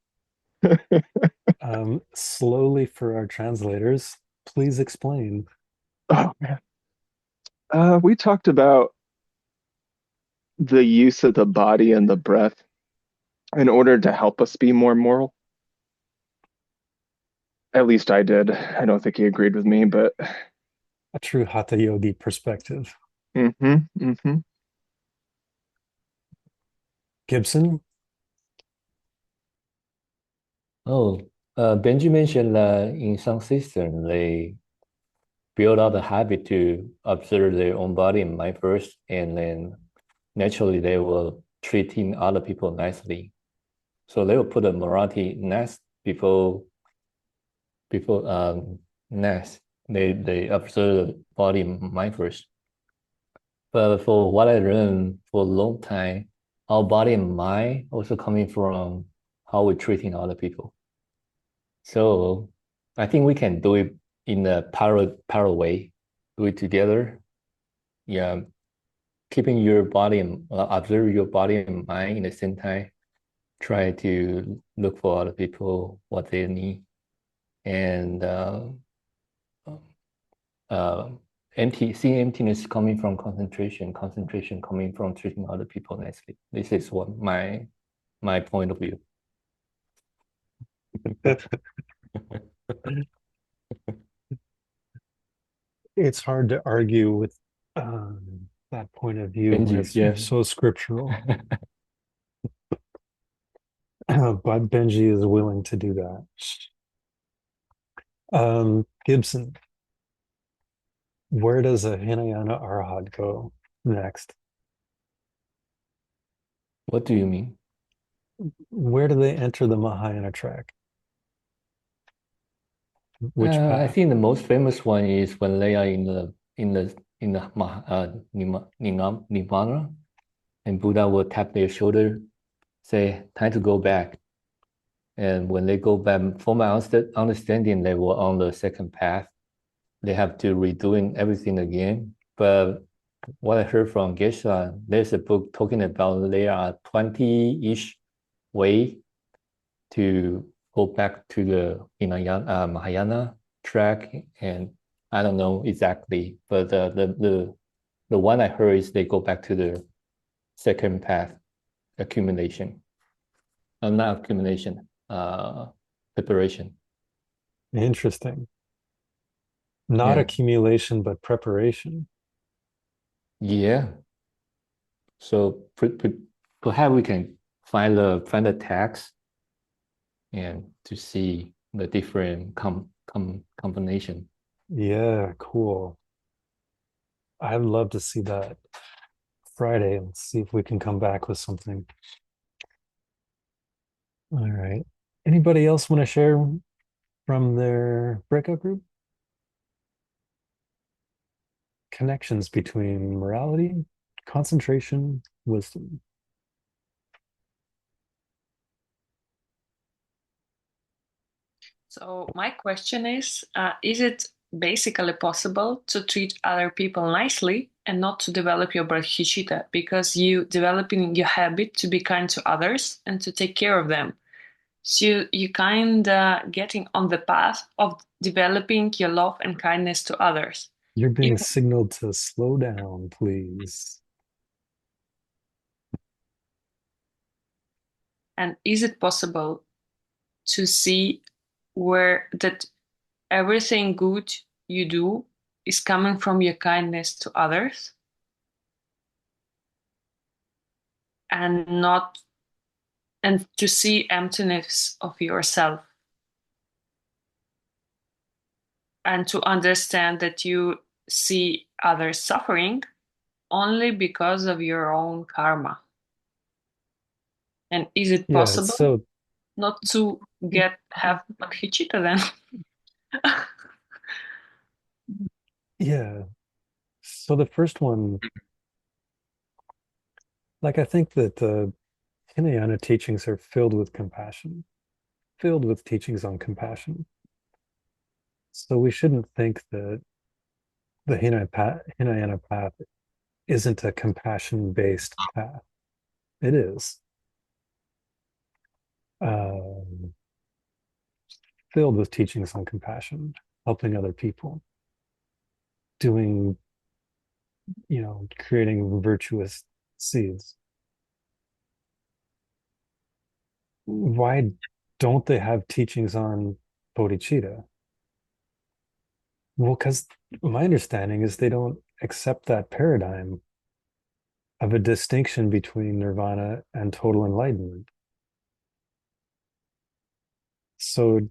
Slowly for our translators, please explain. Oh man. We talked about the use of the body and the breath in order to help us be more moral. At least I did. I don't think he agreed with me, but A true Hatha Yogi perspective. mm-hmm. Gibson? Oh, Benji mentioned that in some systems they build up a habit to observe their own body and mind first, and then naturally they will treating other people nicely. So they will put a morality next people next. They observe the body and mind first. But for what I learned for a long time, our body and mind also coming from how we're treating other people. So I think we can do it in a parallel way, do it together. Yeah, keeping your body and observe your body and mind in the same time. Try to look for other people what they need, and seeing emptiness coming from concentration, concentration coming from treating other people nicely. This is what my point of view. It's hard to argue with that point of view when Benji, it's yeah. so scriptural. But Benji is willing to do that. Gibson, where does a Hinayana Arhat go next? What do you mean? Where do they enter the Mahayana track? Which I path? think the most famous one is when they are in the Nirvana, and Buddha will tap their shoulder, say, "Time to go back." And when they go back, from my understanding, they were on the second path. They have to redoing everything again. But what I heard from Geshe, there's a book talking about there are 20-ish way to go back to the Mahayana track, and I don't know exactly, but the one I heard is they go back to the second path, accumulation. Not accumulation, preparation. Interesting. Not Yeah. accumulation, but preparation. Yeah. So perhaps we can find the text and to see the different combination. Yeah, cool. I'd love to see that Friday. Let's see if we can come back with something. All right. Anybody else want to share from their breakout group? Connections between morality, concentration, wisdom. So my question is it basically possible to treat other people nicely and not to develop your bodhicitta because you developing your habit to be kind to others and to take care of them? So you kind of getting on the path of developing your love and kindness to others. You're being You- signaled to slow down, please. And is it possible to see where that everything good you do is coming from your kindness to others and not and to see emptiness of yourself and to understand that you see others suffering only because of your own karma. And is it Yeah, possible so not to have bodhicitta then? yeah. So the first one, like I think that the Hinayana teachings are filled with compassion, filled with teachings on compassion. So we shouldn't think that the Hinayana path isn't a compassion-based path. It is. Um, Filled with teachings on compassion, helping other people, doing, creating virtuous seeds. Why don't they have teachings on bodhicitta? Well, because my understanding is they don't accept that paradigm of a distinction between nirvana and total enlightenment. So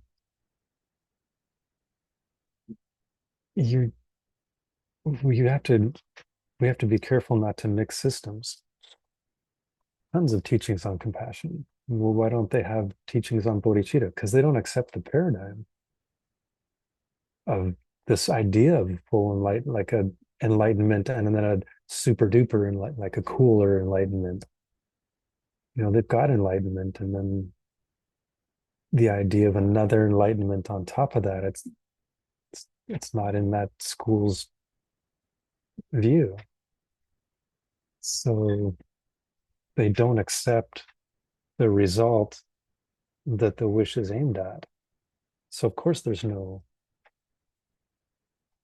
you you have to we have to be careful not to mix systems. Tons of teachings on compassion. Well, why don't they have teachings on bodhicitta? Because they don't accept the paradigm of this idea of full enlightenment, like a enlightenment, and then a super duper enlightenment, like a cooler enlightenment. They've got enlightenment, and then the idea of another enlightenment on top of that, it's not in that school's view. So they don't accept the result that the wish is aimed at. So of course there's no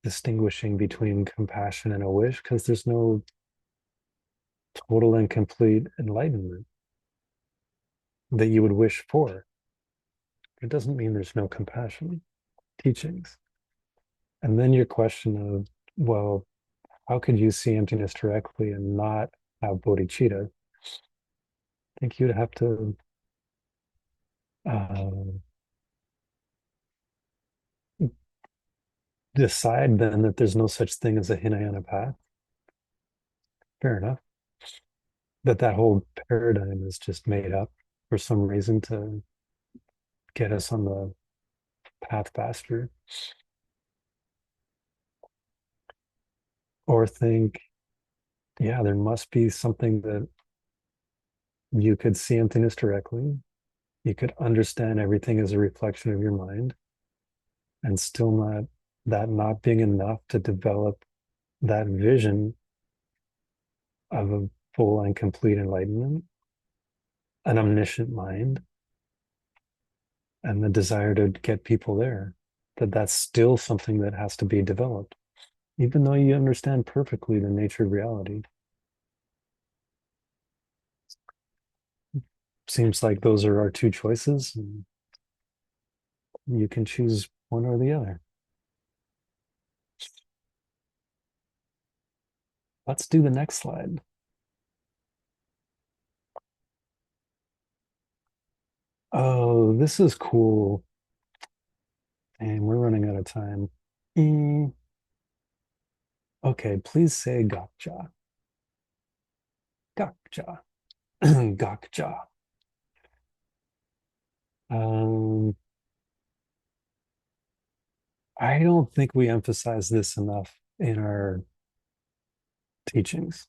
distinguishing between compassion and a wish, because there's no total and complete enlightenment that you would wish for. It doesn't mean there's no compassion teachings. And then your question of, well, how could you see emptiness directly and not have bodhicitta? I think you'd have to uh, decide then that there's no such thing as a Hinayana path. Fair enough. That whole paradigm is just made up for some reason to get us on the path faster. Or think, yeah, there must be something that you could see emptiness directly. You could understand everything as a reflection of your mind, and still not being enough to develop that vision of a full and complete enlightenment, an omniscient mind, and the desire to get people there. That's still something that has to be developed, even though you understand perfectly the nature of reality. Seems like those are our two choices, and you can choose one or the other. Let's do the next slide. Oh, this is cool. And we're running out of time. Okay, please say gakja. Gakja. Gakja. Um, I don't think we emphasize this enough in our teachings.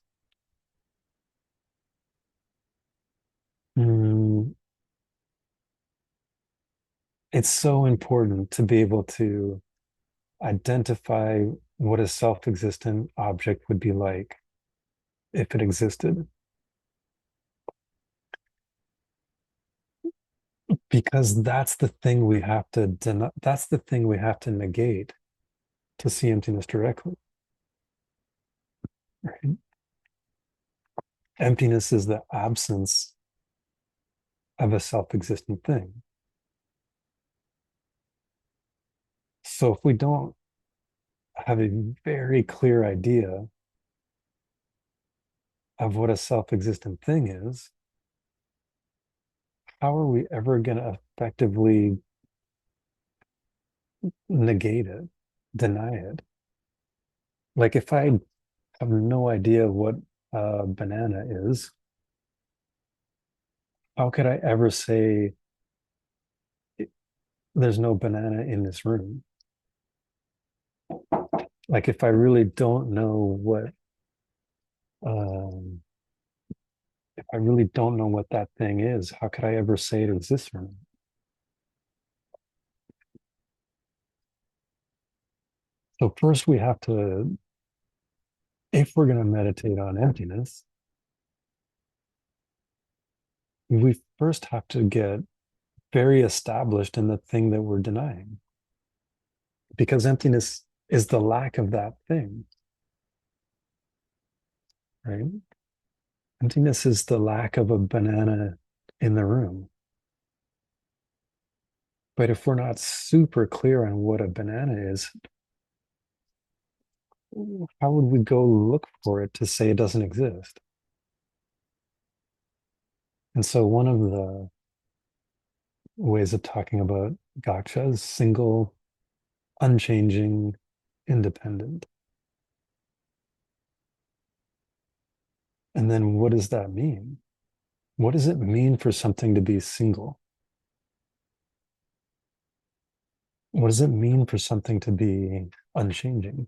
It's so important to be able to identify what a self-existent object would be like if it existed. Because that's the thing we have to that's the thing we have to negate to see emptiness directly. Right? Emptiness is the absence of a self-existent thing. So if we don't have a very clear idea of what a self-existent thing is, how are we ever going to effectively negate it, deny it? Like if I have no idea what a banana is, how could I ever say there's no banana in this room? Like if I really don't know um, if I really don't know what that thing is, how could I ever say it exists for me? So first we have to, if we're going to meditate on emptiness, we first have to get very established in the thing that we're denying. Because emptiness is the lack of that thing, right? Emptiness is the lack of a banana in the room. But if we're not super clear on what a banana is, how would we go look for it to say it doesn't exist? And so one of the ways of talking about gacha is single, unchanging, independent. And then what does that mean? What does it mean for something to be single? What does it mean for something to be unchanging?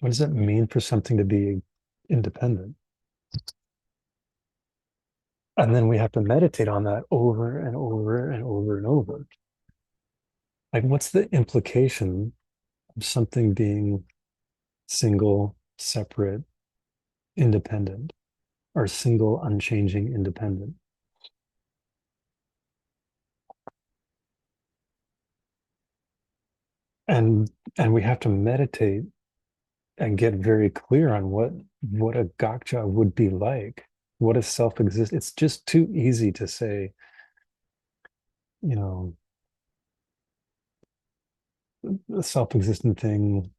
What does it mean for something to be independent? And then we have to meditate on that over and over and over and over. Like, what's the implication of something being single, separate, independent, or single, unchanging, independent? And we have to meditate and get very clear on what a gakja would be like, what a self-exist. It's just too easy to say, you know, a self-existent thing,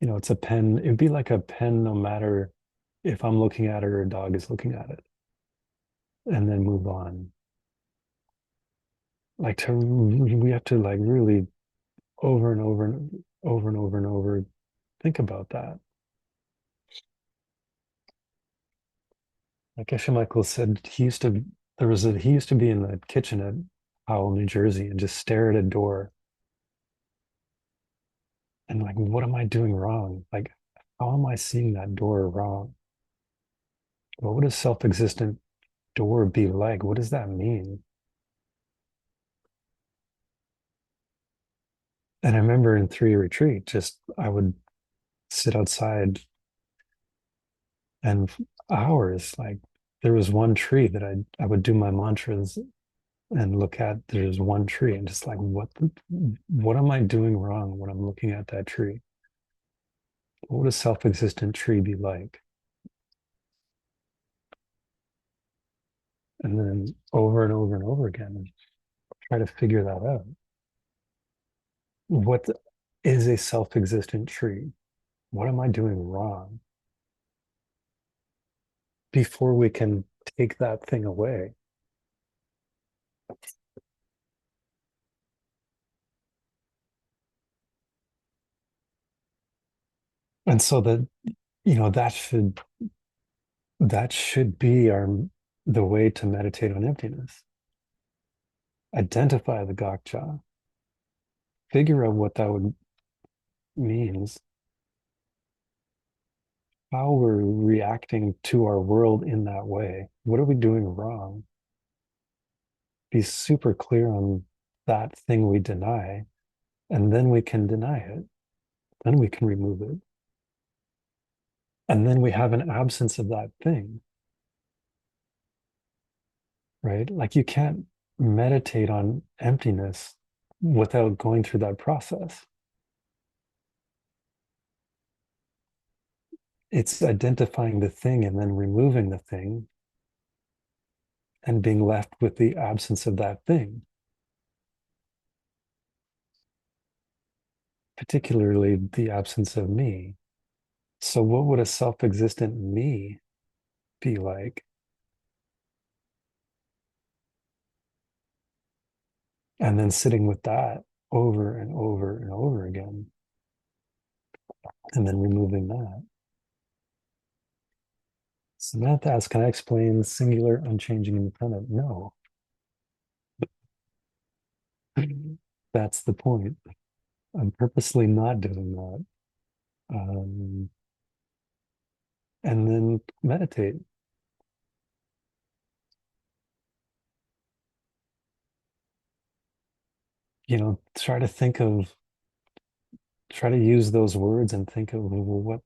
you know, it's a pen. It'd be like a pen no matter if I'm looking at it or a dog is looking at it, and then move on. Like we have to like really over and over and over and over and over think about that. Like Geshe Michael said, he used to be in the kitchen at Howell, New Jersey, and just stare at a door and like, what am I doing wrong? Like, how am I seeing that door wrong? What would a self-existent door be like? What does that mean? And I remember in 3 retreat, just I would sit outside and hours, like there was one tree that I would do my mantras and look at. There's one tree and just like, what am I doing wrong when I'm looking at that tree? What would a self-existent tree be like? And then over and over and over again, try to figure that out. What is a self-existent tree? What am I doing wrong? Before we can take that thing away. And so that, you know, that should be the way to meditate on emptiness. Identify the gakcha, figure out what that would means, how we're reacting to our world in that way. What are we doing wrong? Be super clear on that thing we deny, and then we can deny it. Then we can remove it. And then we have an absence of that thing, right? Like you can't meditate on emptiness without going through that process. It's identifying the thing and then removing the thing and being left with the absence of that thing. Particularly the absence of me. So what would a self-existent me be like? And then sitting with that over and over and over again, and then removing that. Samantha asks, can I explain singular, unchanging, independent? No. That's the point. I'm purposely not doing that. And then meditate. Try to use those words and think of, well, what,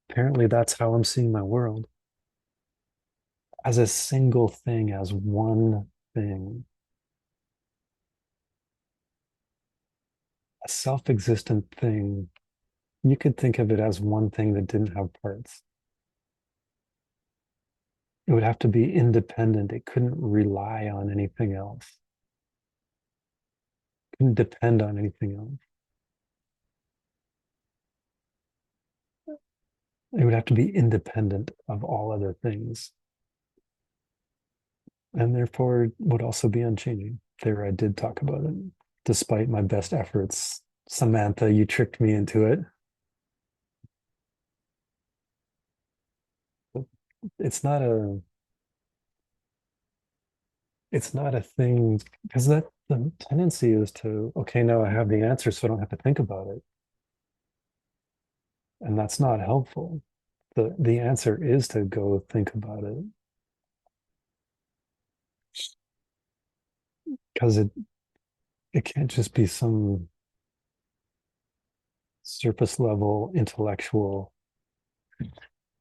apparently that's how I'm seeing my world, as a single thing, as one thing, a self-existent thing. You could think of it as one thing that didn't have parts. It would have to be independent. It couldn't rely on anything else. It couldn't depend on anything else. It would have to be independent of all other things. And therefore would also be unchanging. There, I did talk about it. Despite my best efforts, Samantha, you tricked me into it. It's not a thing, because the tendency is to, okay, now I have the answer, so I don't have to think about it. And that's not helpful. The answer is to go think about it. Because it can't just be some surface level intellectual,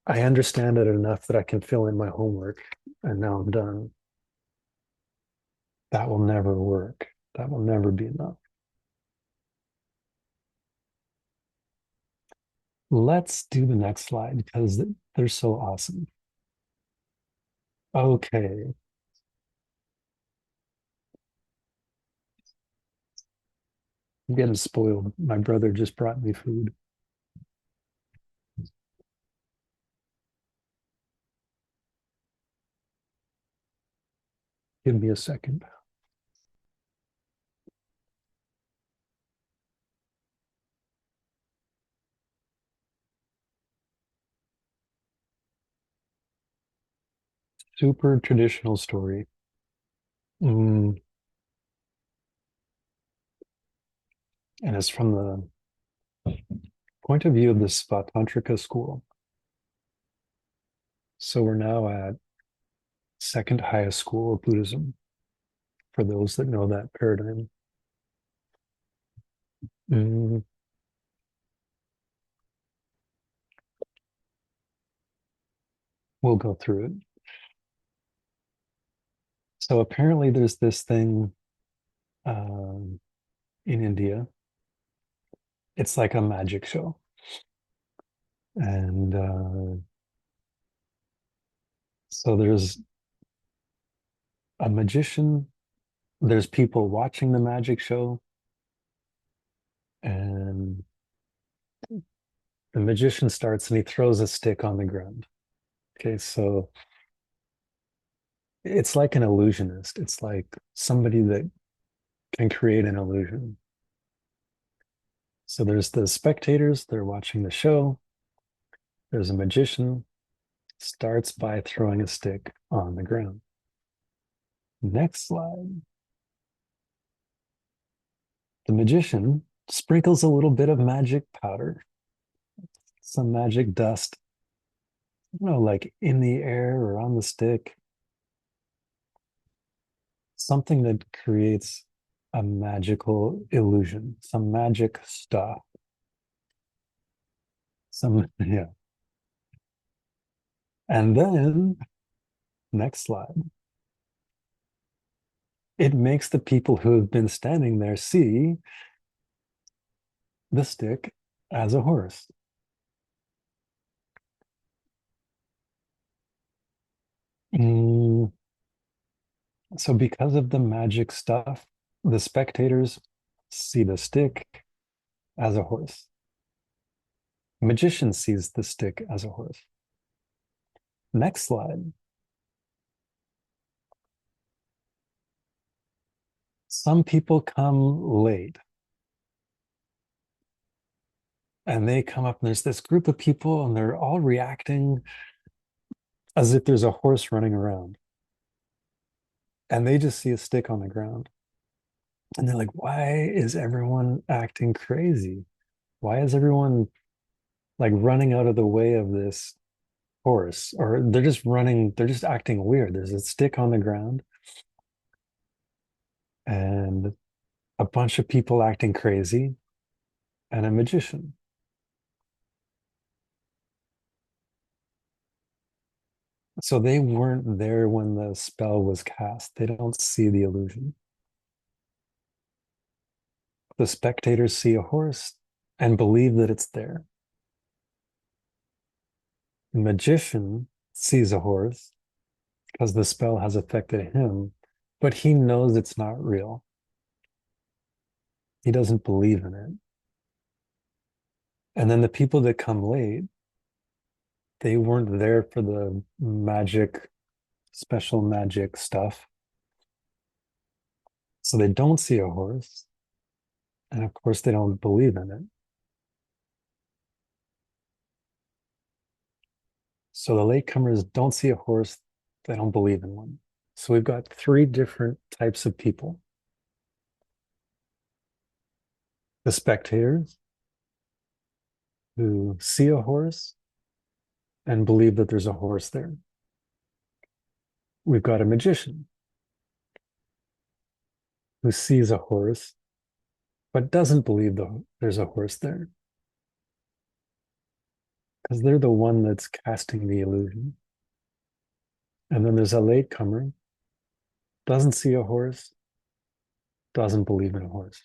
I understand it enough that I can fill in my homework and now I'm done. That will never work. That will never be enough. Let's do the next slide because they're so awesome. Okay. I'm getting spoiled. My brother just brought me food. Give me a second. Super traditional story. And it's from the point of view of the Svatantrika school. So we're now at second highest school of Buddhism, for those that know that paradigm. We'll go through it. So apparently there's this thing in India. It's like a magic show. And so there's a magician, there's people watching the magic show, and the magician starts and he throws a stick on the ground. Okay, so it's like an illusionist. It's like somebody that can create an illusion. So there's the spectators, they're watching the show. There's a magician, starts by throwing a stick on the ground. Next slide. The magician sprinkles a little bit of magic powder, some magic dust, like in the air or on the stick. Something that creates a magical illusion, some magic stuff. Yeah. And then, next slide. It makes the people who have been standing there see the stick as a horse. So because of the magic stuff, the spectators see the stick as a horse. Magician sees the stick as a horse. Next slide. Some people come late. And they come up and there's this group of people and they're all reacting as if there's a horse running around. And they just see a stick on the ground. And they're like, why is everyone acting crazy? Why is everyone like running out of the way of this horse? Or they're just running, they're just acting weird. There's a stick on the ground and a bunch of people acting crazy and a magician. So they weren't there when the spell was cast. They don't see the illusion. The spectators see a horse and believe that it's there. The magician sees a horse because the spell has affected him, but he knows it's not real. He doesn't believe in it. And then the people that come late, they weren't there for the magic, special magic stuff. So they don't see a horse. And of course, they don't believe in it. So the latecomers don't see a horse, they don't believe in one. So we've got three different types of people. The spectators who see a horse and believe that there's a horse there. We've got a magician who sees a horse but doesn't believe there's a horse there because they're the one that's casting the illusion. And then there's a latecomer, doesn't see a horse, doesn't believe in a horse.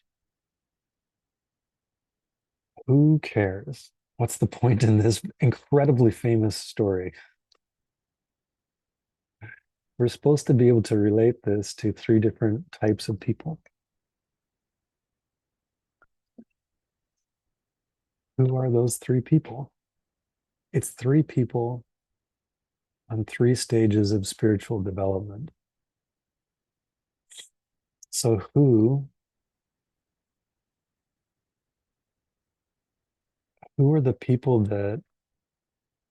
Who cares? What's the point in this incredibly famous story? We're supposed to be able to relate this to three different types of people. Who are those three people? It's three people on three stages of spiritual development. So who are the people that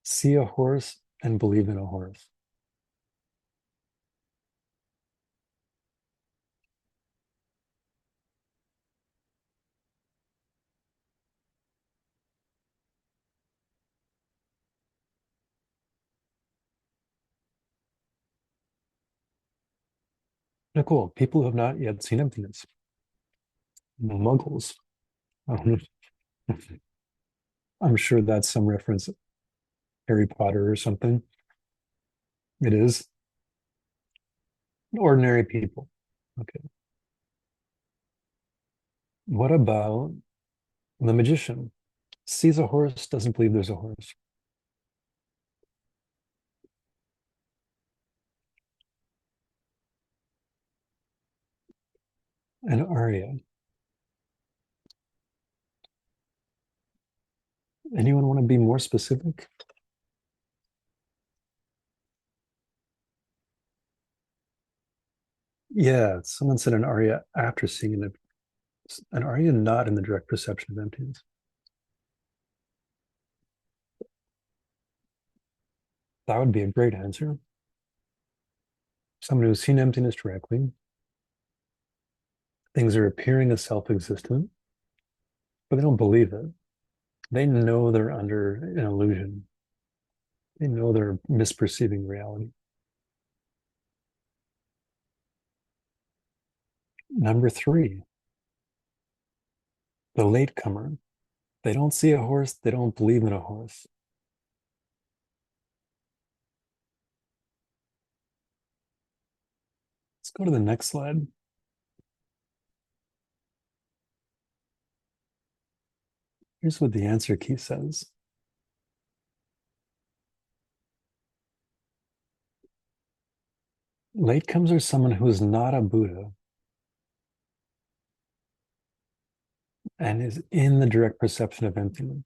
see a horse and believe in a horse? Nicole, people who have not yet seen emptiness. Muggles. I don't know. I'm sure that's some reference, Harry Potter or something. It is. Ordinary people. Okay. What about the magician? Sees a horse, doesn't believe there's a horse. An Arya. Anyone want to be more specific? Yeah, someone said an Arya after seeing an Arya not in the direct perception of emptiness. That would be a great answer. Someone who's seen emptiness directly. Things are appearing as self-existent, but they don't believe it. They know they're under an illusion. They know they're misperceiving reality. Number three, the latecomer. They don't see a horse, they don't believe in a horse. Let's go to the next slide. Here's what the answer key says. Latecomers are someone who is not a Buddha and is in the direct perception of emptiness.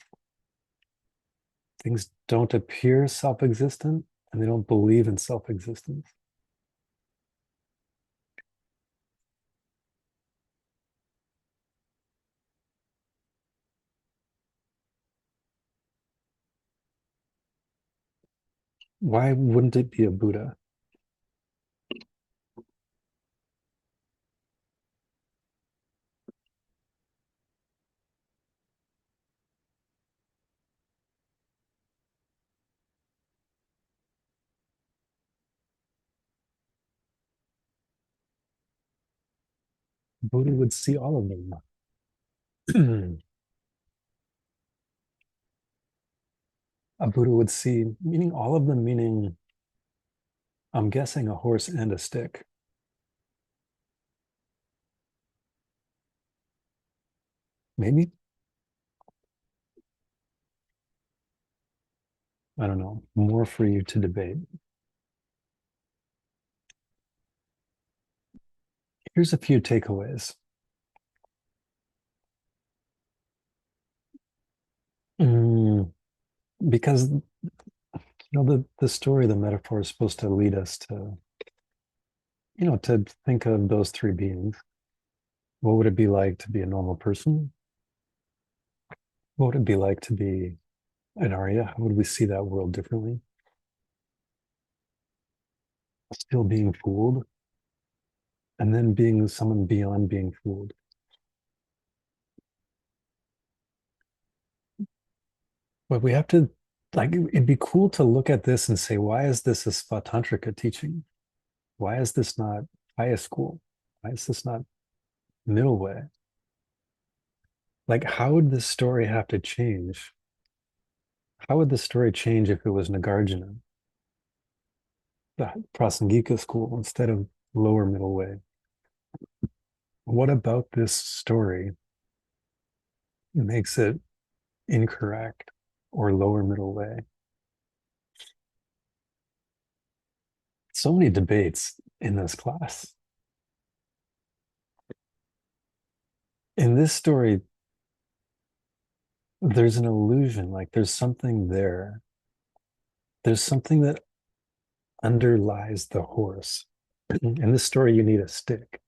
Things don't appear self-existent and they don't believe in self-existence. Why wouldn't it be a Buddha? Buddha would see all of them. A Buddha would see, meaning all of them, meaning, I'm guessing, a horse and a stick. Maybe? I don't know. More for you to debate. Here's a few takeaways. Because the story, the metaphor is supposed to lead us to, to think of those three beings. What would it be like to be a normal person? What would it be like to be an Arya? How would we see that world differently? Still being fooled, and then being someone beyond being fooled. But we have to, it'd be cool to look at this and say, why is this a Svatantrika teaching? Why is this not highest school? Why is this not middle way? Like, how would this story have to change? How would the story change if it was Nagarjuna, the Prasangika school, instead of lower middle way? What about this story makes it incorrect or lower middle way? So many debates in this class. In this story, there's an illusion, like there's something there. There's something that underlies the horse. In this story, you need a stick.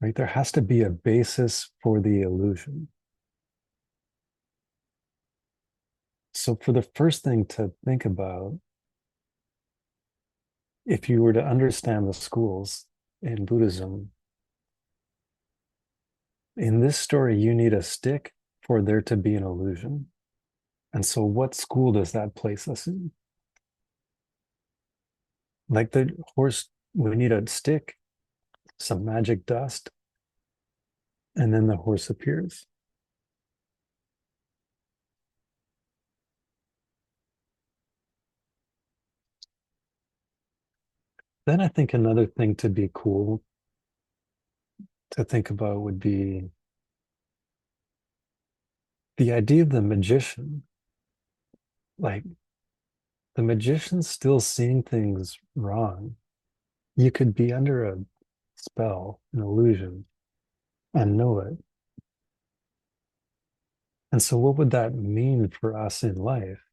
Right? There has to be a basis for the illusion. So for the first thing to think about, if you were to understand the schools in Buddhism, in this story, you need a stick for there to be an illusion. And so what school does that place us in? Like the horse, we need a stick, some magic dust, and then the horse appears. Then I think another thing to be cool to think about would be the idea of the magician. Like the magician's still seeing things wrong. You could be under a spell, an illusion, and know it. And so what would that mean for us in life?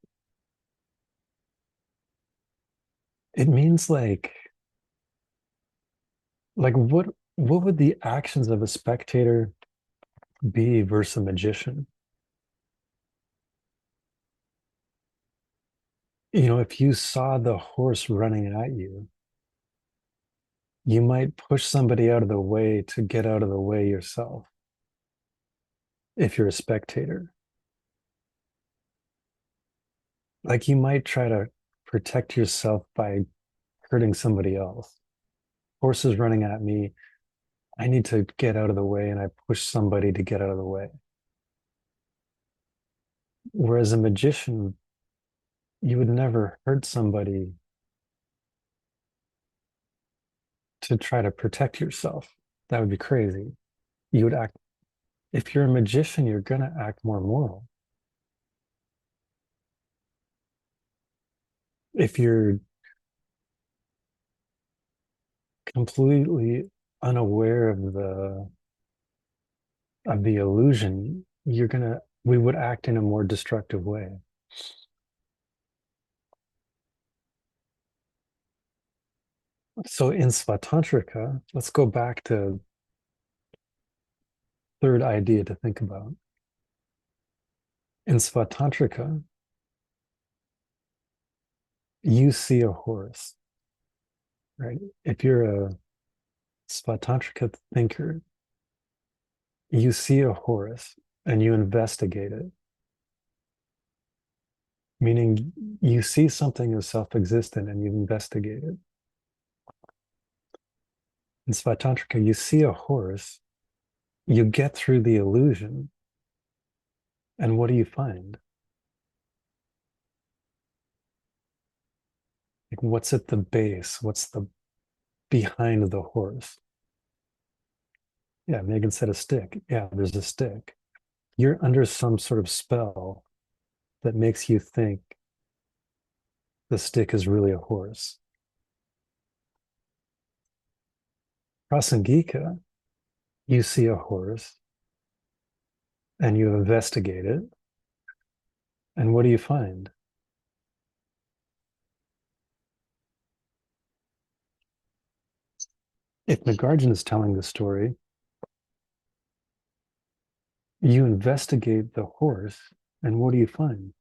It means like what would the actions of a spectator be versus a magician? If you saw the horse running at you, you might push somebody out of the way to get out of the way yourself if you're a spectator. Like you might try to protect yourself by hurting somebody else. Horse is running at me. I need to get out of the way, and I push somebody to get out of the way. Whereas a magician, you would never hurt somebody to try to protect yourself. That would be crazy. You would act, if you're a magician, you're going to act more moral. If you're completely unaware of the illusion, we would act in a more destructive way. So in Svatantrika, let's go back to third idea to think about. In Svatantrika, you see a horse, right? If you're a Svatantrika thinker, you see a horse and you investigate it, meaning you see something as self-existent and you investigate it. In Svatantrika, you see a horse, you get through the illusion, and what do you find? Like, what's at the base? What's the behind the horse? Yeah, Megan said a stick. Yeah, there's a stick. You're under some sort of spell that makes you think the stick is really a horse. Prasangika, you see a horse and you investigate it. And what do you find? If Nagarjuna is telling the story, you investigate the horse, and what do you find?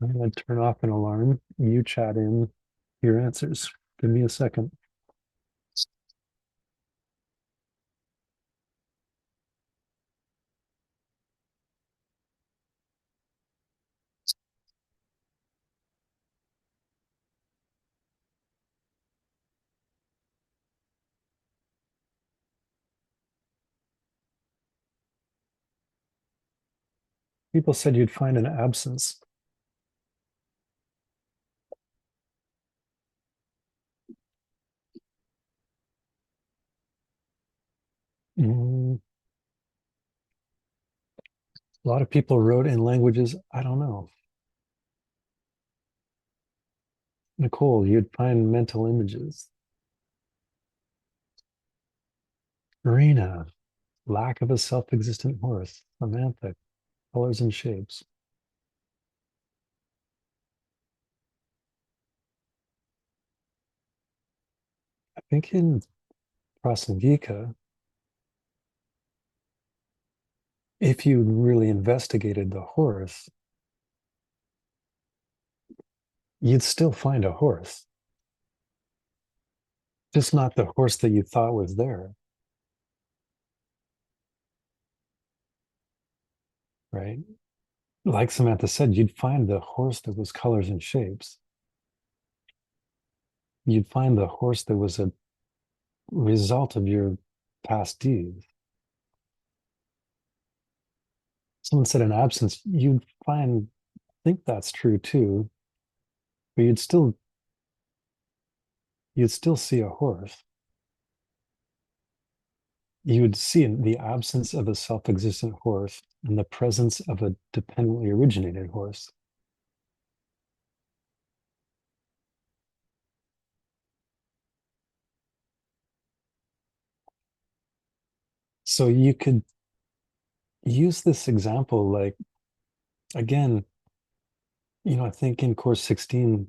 I'm going to turn off an alarm. You chat in your answers. Give me a second. People said you'd find an absence. Mm, a lot of people wrote in languages, I don't know. Nicole, you'd find mental images. Marina, lack of a self-existent horse. Samantha, colors and shapes. I think in Prasangika, if you really investigated the horse, you'd still find a horse. Just not the horse that you thought was there, right? Like Samantha said, you'd find the horse that was colors and shapes. You'd find the horse that was a result of your past deeds. Someone said an absence, you'd find, I think that's true too, but you'd still see a horse. You would see the absence of a self-existent horse and the presence of a dependently originated horse. So you could use this example, like, again, I think in course 16, you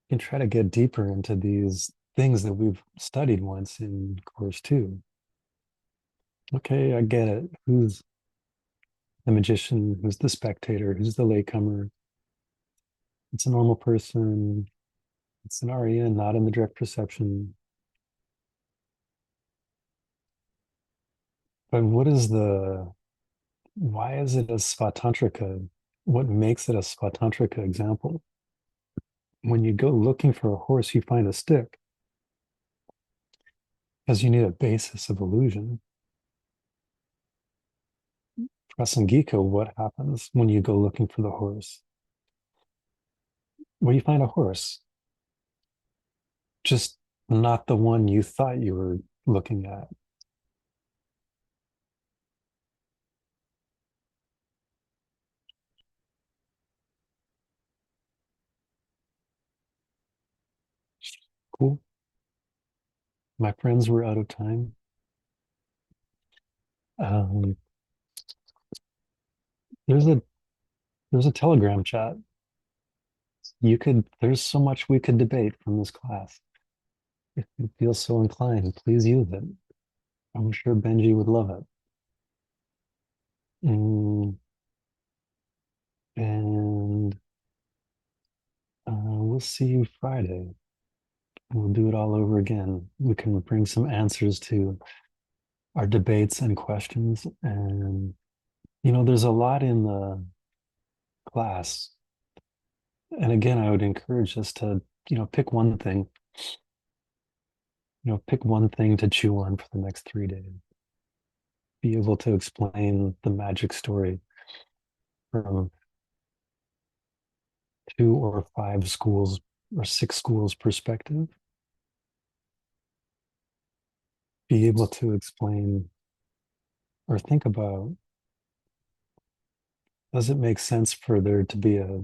can try to get deeper into these things that we've studied once in course 2. Okay, I get it. Who's the magician? Who's the spectator? Who's the latecomer? It's a normal person. It's an Arya, not in the direct perception. But why is it a Svatantrika? What makes it a Svatantrika example? When you go looking for a horse, you find a stick because you need a basis of illusion. Prasangika, what happens when you go looking for the horse? Well, you find a horse, just not the one you thought you were looking at. Cool. My friends were out of time. There's a There's a Telegram chat. There's so much we could debate from this class. If you feel so inclined, please use it. I'm sure Benji would love it. And we'll see you Friday. We'll do it all over again. We can bring some answers to our debates and questions. And, there's a lot in the class. And again, I would encourage us to, pick one thing. Pick one thing to chew on for the next 3 days. Be able to explain the magic story from 2 or 5 schools or 6 schools perspective. Be able to explain or think about, does it make sense for there to be a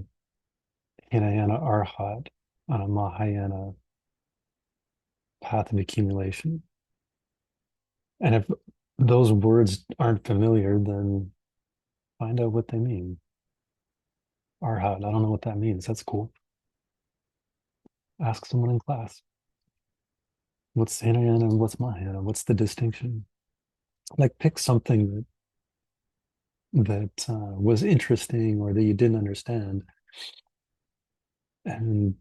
Hinayana Arhat on a Mahayana path of accumulation? And if those words aren't familiar, then find out what they mean. Arhat, I don't know what that means. That's cool. Ask someone in class. What's Hinayana and what's Mahayana? What's the distinction? Like, pick something that was interesting or that you didn't understand, and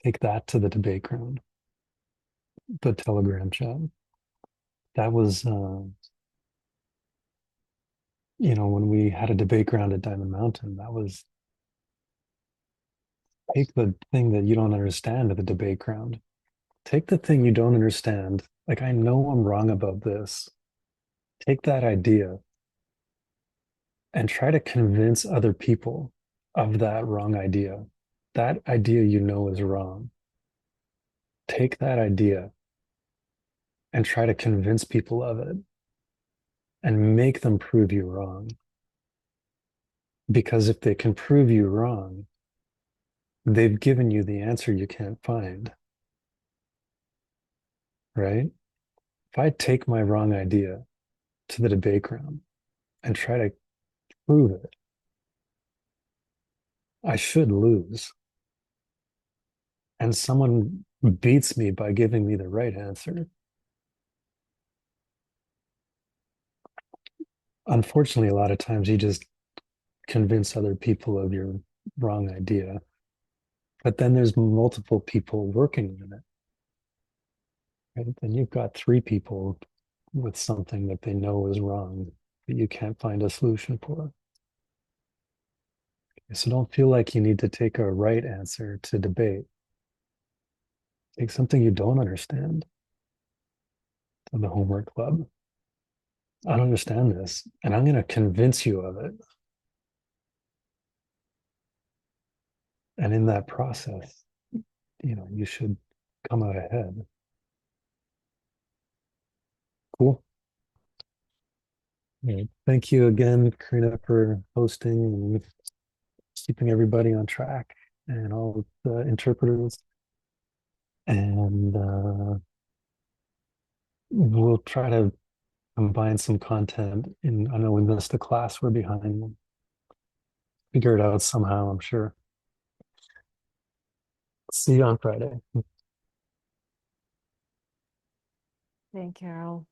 take that to the debate ground, the Telegram chat. That was, when we had a debate ground at Diamond Mountain, that was take the thing that you don't understand to the debate ground. Take the thing you don't understand. Like, I know I'm wrong about this. Take that idea and try to convince other people of that wrong idea. That idea is wrong. Take that idea and try to convince people of it and make them prove you wrong. Because if they can prove you wrong, they've given you the answer you can't find. Right? If I take my wrong idea to the debate ground and try to prove it, I should lose. And someone beats me by giving me the right answer. Unfortunately, a lot of times you just convince other people of your wrong idea. But then there's multiple people working on it. Right? Then you've got 3 people with something that they know is wrong that you can't find a solution for. So don't feel like you need to take a right answer to debate. Take something you don't understand to the homework club. I don't understand this, and I'm going to convince you of it. And in that process, you should come out ahead. Cool. Right. Thank you again, Karina, for hosting and keeping everybody on track and all the interpreters. And we'll try to combine some content in. I know we missed a class, we're behind. We'll figure it out somehow, I'm sure. See you on Friday. Thank you, Earle.